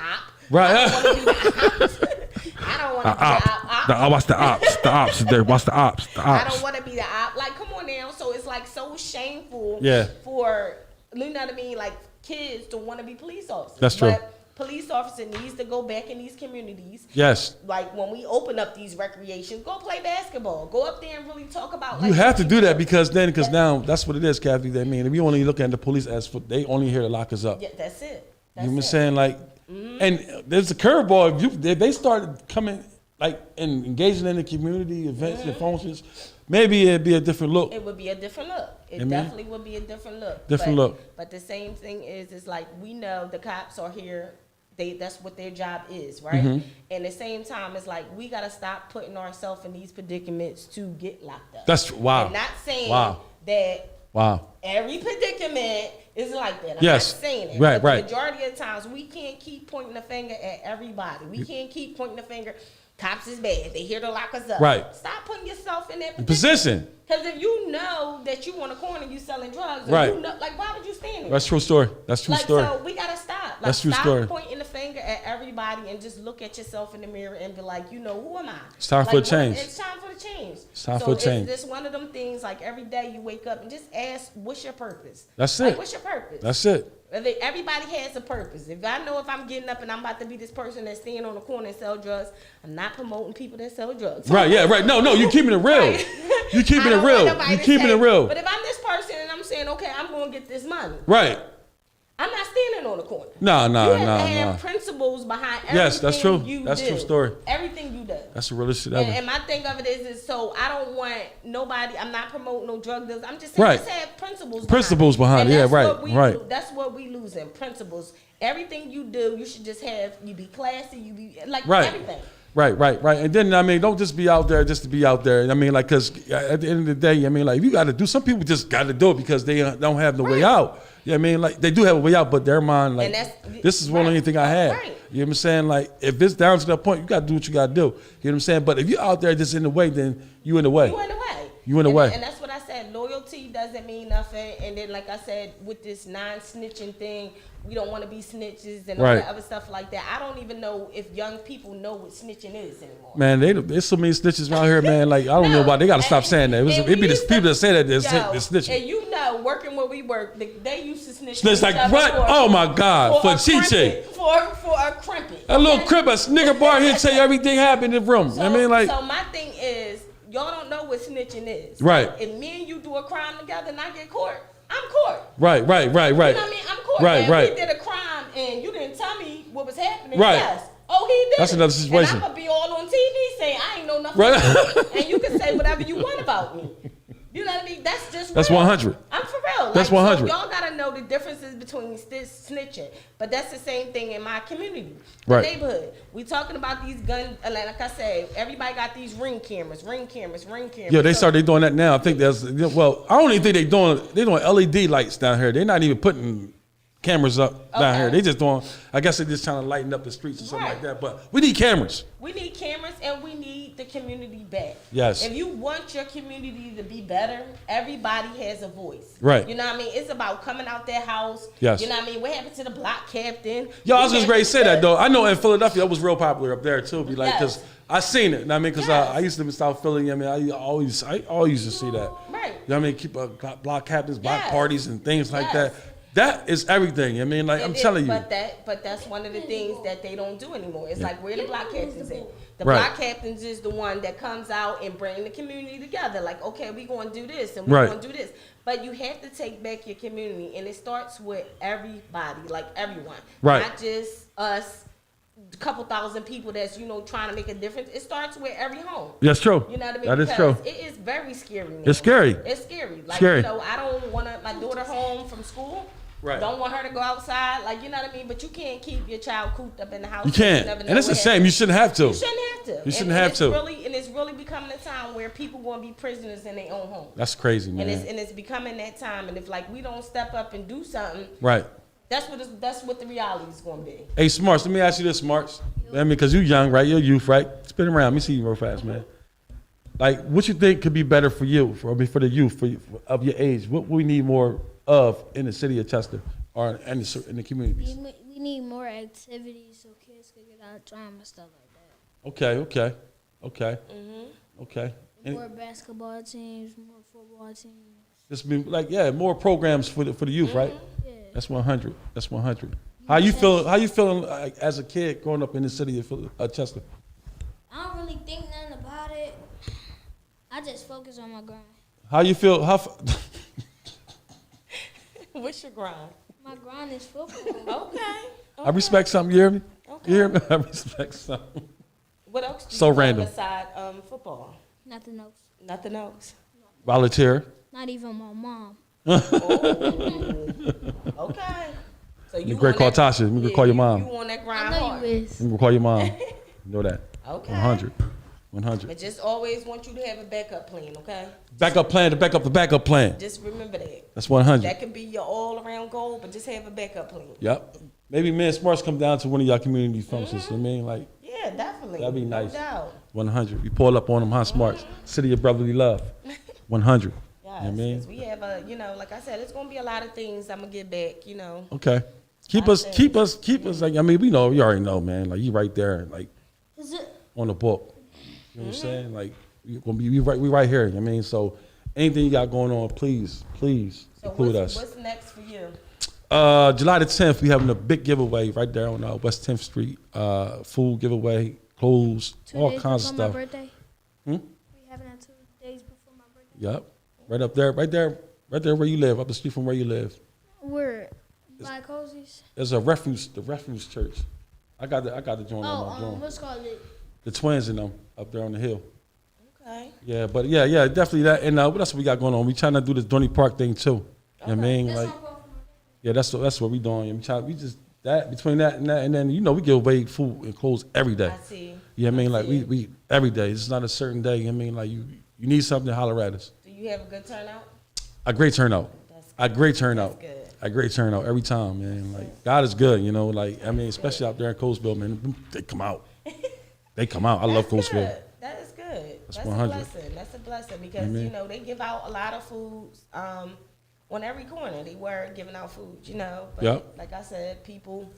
Right. I don't want to be the op. I don't want to be the op. What's the ops? The ops. What's the ops? The I don't want to be the op. Like, come on now. So it's like so shameful Yeah. for, you know what I mean, like kids to want to be police officers. That's true. But police officer needs to go back in these communities. Yes. Like when we open up these recreations, go play basketball. Go up there and really talk about. You have to do that because now that's what it is, Kathy. I mean, if you only look at the police as for, they only here to lock us up. Yeah, that's it. You know what I'm saying? Like, and there's a curveball. If they started coming, like, and engaging in the community events and functions, maybe it'd be a different look. It would be a different look. It Amen. definitely would be a different look. Different but, look. But the same thing is like we know the cops are here. That's what their job is, right? Mm-hmm. And at the same time, it's like we gotta stop putting ourselves in these predicaments to get locked up. That's wow. I'm not saying Wow. that Wow. every predicament is like that. I'm Yes. not saying it. Right, but right. The majority of the times, we can't keep pointing the finger at everybody. We can't keep pointing the finger. Cops is bad. They here to lock us up. Right. Stop putting yourself in that Position. Because if you know that you on a corner, you selling drugs. Or Right. You know, like, why would you stand there? That's true story. That's true Like, story. so we gotta stop. Like, That's true stop story. pointing the finger at everybody and just look at yourself in the mirror and be like, who am I? It's time for a change. It's time for the change. It's time for a change. It's one of them things. Like every day you wake up and just ask, what's your purpose? That's Like, it. what's your purpose? That's it. Everybody has a purpose. If I know if I'm getting up and I'm about to be this person that's standing on the corner and sell drugs, I'm not promoting people that sell drugs. Right. Yeah. Right. No. You keeping it real. Right. You keeping I it don't real. want nobody You to keeping say, it real. But if I'm this person and I'm saying, okay, I'm going to get this money, Right. I'm not standing on the corner. No. You have to No. have principles behind everything. Yes, that's true. You That's do. true story. Everything you do. That's the realest shit And, ever. and my thing of it is so I don't want nobody. I'm not promoting no drug dealers. I'm just saying Right. just have principles. Principles behind And it. Yeah, that's right, what we right. do. That's what we lose in principles. Everything you do, you should just have. You be classy. You be like Right. everything. Right. And then, I mean, don't just be out there just to be out there. I mean, like, because at the end of the day, I mean, like, if you got to do, some people just got to do it because they don't have no way Right. out. Yeah, I mean, like, they do have a way out, but their mind, like, And that's- this is one of the right. only thing I have. Right. You know what I'm saying? Like, if it's down to that point, you got to do what you got to do. You know what I'm saying? But if you're out there just in the way, then you in the way. You in the way. You in the And- way. And that's what I said. Loyalty doesn't mean nothing. And then, like I said, with this non-snitching thing, we don't want to be snitches and all Right. that other stuff like that. I don't even know if young people know what snitching is anymore. Man, there's so many snitches around here, man. Like, I don't know why. They got to stop saying that. And It we be the used to- people that say that they're Yo, snitching. And working where we work, they used to snitch. It's on like, each other what? Oh, my God. For a Chiche. crimpet, For a crimpet. A little okay? crib, a nigga bar here tell you everything happened in the room. So, I mean, like, so my thing is, y'all don't know what snitching is. Right. If me and you do a crime together and I get caught, I'm caught. right. You know what I mean? I'm caught. Right, Now, right. If we did a crime and you didn't tell me what was happening, Right. yes. Oh, he did. That's it. another situation. And I'm gonna be all on TV saying I ain't know nothing. Right. about it. And you can say whatever you want about me. You know what I mean? That's just That's real. 100. I'm for real. That's So 100. y'all gotta know the differences between snitching, but that's the same thing in my community, the Right. neighborhood. We talking about these gun, like I said, everybody got these ring cameras. Yeah, they So- started doing that now. I think well, I don't even think they're doing LED lights down here. They're not even putting cameras up down Okay. here. They just doing, I guess they're just trying to lighten up the streets or something like Right. that. But we need cameras. We need cameras and we need the community back. Yes. If you want your community to be better, everybody has a voice. Right. You know what I mean? It's about coming out their house. Yes. You know what I mean? What happened to the block captain? Yo, I was We just had- ready to say that though. I know in Philadelphia that was real popular up there too. Be like, Yes. cause I seen it. You know what I mean, cause Yes. I used to live in South Philly. I mean, I always used to see that. Right. You know what I mean? Keep block captains, block Yes. parties, and things like Yes. that. That is everything. I mean, like, I'm It is, telling you. But that's one of the things that they don't do anymore. It's like, where the block captains at? The Right. block captains is the one that comes out and bring the community together. Like, okay, we're going to do this and we're Right. going to do this. But you have to take back your community, and it starts with everybody, like everyone. Right. Not just us, a couple thousand people that's, trying to make a difference. It starts with every home. That's true. You know what I mean? That is Because true. it is very scary now. It's scary. It's scary. Like, Scary. I don't want my daughter home from school. Right. Don't want her to go outside. Like, you know what I mean? But you can't keep your child cooped up in the house. You can't. never know And it's a what shame. happens. You shouldn't have to. You shouldn't have to. You shouldn't And have it's to. Really, and it's really becoming a time where people going to be prisoners in their own home. That's crazy, man. And it's becoming that time. And if, like, we don't step up and do something, Right. that's what the reality is going to be. Hey, Smarts, let me ask you this, Smarts. I mean, because you're young, right? You're youth, right? Spin around. Let me see you real fast, man. Like, what you think could be better for you, for the youth of your age? What we need more of in the city of Chester or in the communities? We need more activities so kids can get out of drama and stuff like that. Okay. Okay. And More basketball teams, more football teams. just be like, more programs for the youth, right? Yeah. That's 100. That's 100. How you feeling like, as a kid growing up in the city of Chester? I don't really think nothing about it. I just focus on my grind. How you feel? What's your grind? My grind is football. Okay. I respect something. You hear me? Okay. You hear me? I respect something. What else do So you love random. beside football? Nothing else. Nothing else. Volunteer. Not even my mom. Okay. So You great call Tasha. We can call your mom. You on that I grind know hard. you is. We can call your mom. You know that. Okay. 100. 100. But just always want you to have a backup plan, okay? Backup plan to back up the backup plan. Just remember that. That's 100. That could be your all-around goal, but just have a backup plan. Yep. Maybe me and Smarts come down to one of y'all community functions. You know what I mean? Like, Yeah, definitely. that'd be nice. No doubt. 100. We pull up on them, huh, Smarts? City of brotherly love. 100. Yes, You know what I mean? 'cause we have like I said, it's gonna be a lot of things I'm gonna get back, Okay. Keep us. Like, I mean, we already know, man. Like, you right there, like, Is it? on the book. You know what I'm saying? Like, we right here. You know what I mean? So, anything you got going on, please So include us. what's next for you? July the 10th, we having a big giveaway right there on West 10th Street. Food giveaway, clothes, 2 all days kinds of before stuff. my birthday? Hmm? We having that 2 days before my birthday? Yep. Right up there, right there where you live, up the street from where you live. Where? By Cozy's? There's the refuge church. I got the joint on my drawing. What's called it? The twins in them up there on the hill. Okay. Yeah, but yeah, definitely that. And what else we got going on? We trying to do this Dorney Park thing too. You know what I mean? That's Like, on for my birthday. yeah, that's what we doing. We just that between that and then we give away food and clothes every day. I see. You know what I mean? Like see. we every day. It's not a certain day. You know what I mean? Like you need something, holler at us. Do you have a good turnout? A great turnout. That's A great turnout. That's good. A great turnout every time, man. Like God is good, like I mean, especially out there in Coatesville, man. They come out. They come out. I love That's Coatesville. good. That is good. That's That's 100. a blessing. That's a blessing because Amen. they give out a lot of foods on every corner. They were giving out food, But Yep. like I said, people.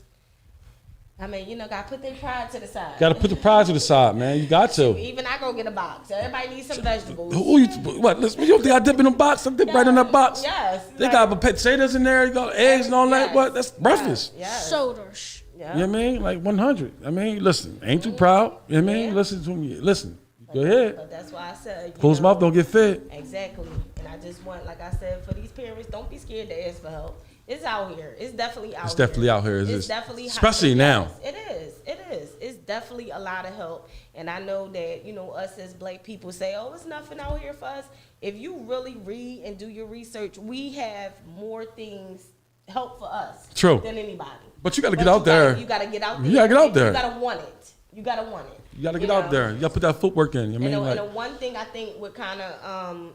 I mean, gotta put their pride to the side. Got to put the pride to the side, man. You got to. Even I go get a box. Everybody needs some vegetables. What? Listen, you don't think I dip in the box? I dip right in that box. Yes. They got potatoes in there. You got eggs and all that. Yes. What? That's breakfast. Yes. Sodas. Yeah. You know what I mean? Like 100. I mean, listen, ain't too proud. You know what I mean? Yeah. Listen to me. Listen. Go ahead. But that's why I said. Closed mouth don't get fed. Exactly. And I just want, like I said, for these parents, don't be scared to ask for help. It's out here. It's definitely out here. It's definitely out here. It's definitely especially now. Yes, it is. It is. It's definitely a lot of help. And I know that, us as black people say, oh, it's nothing out here for us. If you really read and do your research, we have more things help for us True. than anybody. But you got to get out there. You got to get out there. You gotta get out there. You got to want it. You got to want it. You got to get out there. You got to put that footwork in. I mean, And like, the one thing I think would kind of,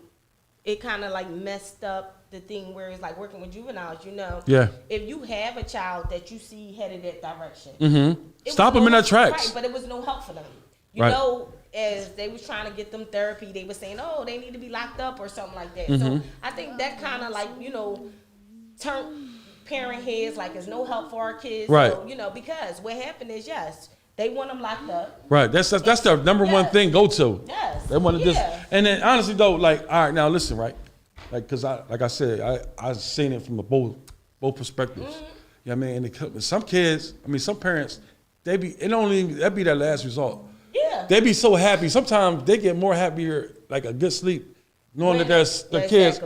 it kind of like messed up the thing where it's like working with juveniles, Yeah. If you have a child that you see headed that direction. Mm-hmm. Stop them in their tracks. Right, but it was no help for them. Right. As they was trying to get them therapy, they were saying, oh, they need to be locked up or something like that. Mm-hmm. So I think that kind of like, turn parent heads like there's no help for our kids. Right. So, because what happened is, yes, they want them locked up. Right. That's their number one Yes. thing. Go to. Yes. They want to just. Yeah. And then honestly though, like, all right, now listen, right? Like, cause I said, I seen it from both both perspectives. You know what I mean? And some kids, I mean, some parents, that be their last resort. Yeah. They be so happy. Sometimes they get more happier, like a good sleep, knowing that their kids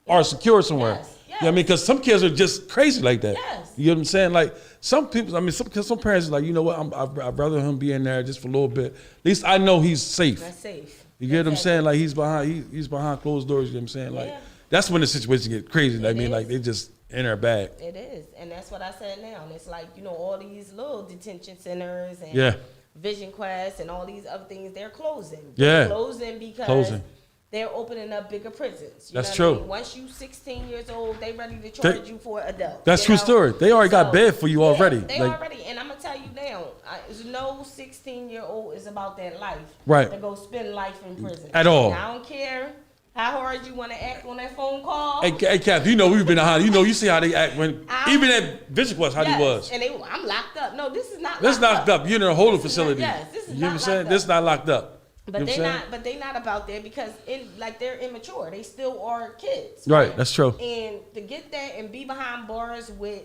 are secure somewhere. Yes, You know what I mean? Because some kids are just crazy like that. Yes. You know what I'm saying? Like some people, I mean, some parents are like, you know what? I'd rather him be in there just for a little bit. At least I know he's safe. That's safe. You get what I'm saying? Like he's behind closed doors. You know what I'm saying? Like Yeah. that's when the situation get crazy. I mean, is. like they just in their bag. It is, and that's what I said now. And it's like, you know, all these little detention centers and Yeah. Vision Quest and all these other things, they're closing. Yeah. They're closing because Closing. they're opening up bigger prisons. You That's know what I true. mean? Once you 16 years old, they ready to charge you for adult. That's you true know? story. They already got bed for you already. They Like- already, and I'm gonna tell you now, no 16-year-old is about that life. Right. To go spend life in prison At all. And I don't care how hard you want to act on that phone call. Hey, Kath, you know we've been behind. You know, you see how they act when even at Vision Quest, how Yes, he was. And I'm locked up. No, this is not. This locked up. You're in a holding facility. Yes, this is you know not what I'm saying? locked This up. not locked up. But You know they what I'm not. saying? But they not about there because they're immature. They still are kids. Right, that's true. And to get that and be behind bars with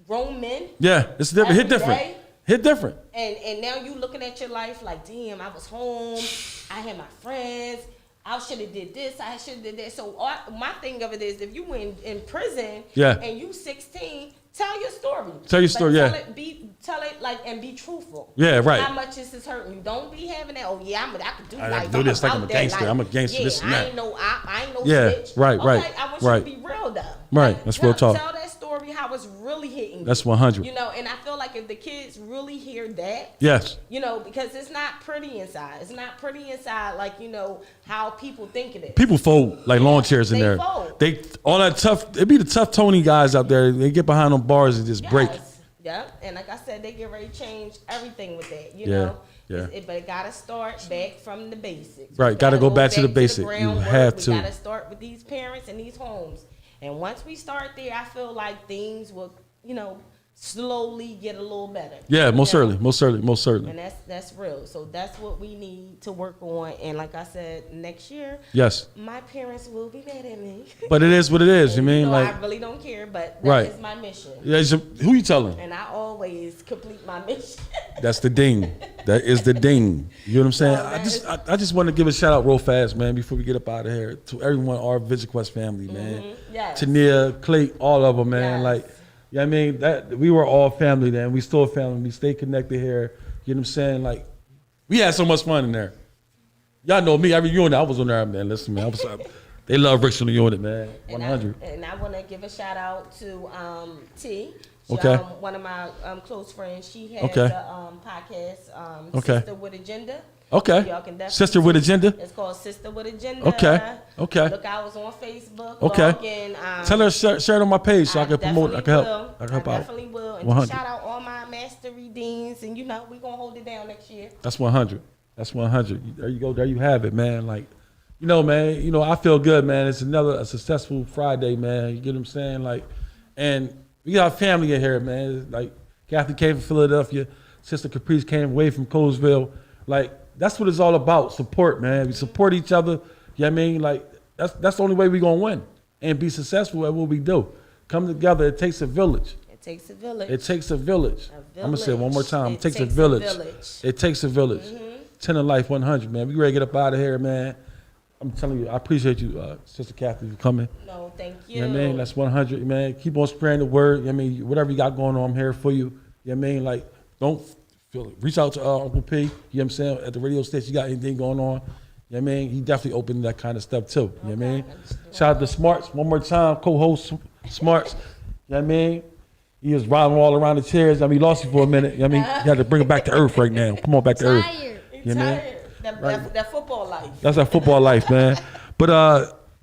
grown men. Yeah, it's different. Hit Every different. day. Hit different. And now you looking at your life like, damn, I was home. I had my friends. I should have did this. I should have did that. So my thing of it is, if you in prison, Yeah. and you 16, tell your story. Tell your But story, tell yeah. Tell it like and be truthful. Yeah, right. How much this is hurting you? Don't be having that. Oh yeah, I could do I life. do this like I'm a about that gangster. life. I'm a gangster, Yeah, this and I that. ain't no. I ain't no Yeah, snitch. right, okay, right, I want right. you to be real though. Right, that's real talk. Tell that story how it's really hitting you. That's 100. You know, and I feel like if the kids really hear that, Yes. you know, because it's not pretty inside. It's not pretty inside like, you know, how people think it is. People fold like lawn chairs in They there. fold. They all that tough. It be the tough Tony guys out there. They get behind them bars and just break. Yes. Yep. And like I said, they get ready to change everything with that, you Yeah, know. yeah. But it gotta start back from the basics. Right, We gotta go back to the basic. You groundwork. have to. We gotta start with these parents and these homes. And once we start there, I feel like things will, you know, slowly get a little better. Yeah, most You know? certainly, most certainly, most certainly. And that's real. So that's what we need to work on. And like I said, next year, Yes, my parents will be mad at me. but it is what it is. You And, mean know, like, I really don't care, but that Right. is my mission. yeah, who you telling? And I always complete my mission. That's the ding. That is the ding. You know what I'm saying? No, I just want to give a shout out real fast, man, before we get up out of here, to everyone, our Vision Quest family, man. Yes. Tania, Clay, all of them, man. Yes. Like, yeah, I mean, that we were all family then. We still family. We stay connected here. You know what I'm saying? Like, we had so much fun in there. Y'all know me. Every unit I was on there, man. Listen, man. They love Ricks on the unit, man. 100. And I want to give a shout out to T. She, Okay. one of my close friends. She has Okay. a podcast, Okay. Sister with Agenda. Okay. Y'all can definitely Sister with Agenda. It's called Sister with Agenda. Okay. Okay. Look, I was on Facebook. Okay. Log in, Tell her share it on my page so I can promote. I can help. Will. I can help out. definitely will. And 100. shout out all my mastery deans. And you know, we're going to hold it down next year. That's 100. That's 100. There you go. There you have it, man. Like, you know, man. You know, I feel good, man. It's a successful Friday, man. You get what I'm saying? Like, and we got family in here, man. Like, Kathy came from Philadelphia. Sister Caprice came away from Colesville. Like, that's what it's all about. Support, man. We support each other. You know what I mean? Like, that's the only way we're gonna win and be successful at what we do. Come together. It takes a village. It takes a village. It takes a village. A I'm gonna say it one more time. It takes a takes a village. village. It takes a village. 10 of life, 100, man. We ready to get up out of here, man. I'm telling you, I appreciate you, Sister Kathy, for coming. No, thank you. You know what I mean? That's 100, man. Keep on spreading the word. You know what I mean? Whatever you got going on, I'm here for you. You know what I mean? Like, don't feel it. Reach out to Uncle P. You know what I'm saying? At the radio station, you got anything going on? You know what I mean? He definitely opened that kind of stuff too. You know what I mean? Shout out to Smarts one more time, co-host Smarts. You know what I mean? He was riding all around the chairs. I mean, he lost you for a minute. You know what I mean? You had to bring him back to earth right now. Come on back to earth. Tired. You know what I mean? That football life. That's our football life, man. But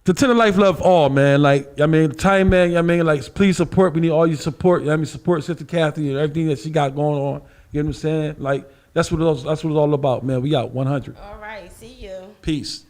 to Tender Life love all, man. Like, I mean, time, man, you know what I mean? Like, please support. We need all your support. You know what I mean? Support Sister Kathy and everything that she got going on. You know what I'm saying? Like, that's what it's all about, man. We got 100. All right. See you. Peace.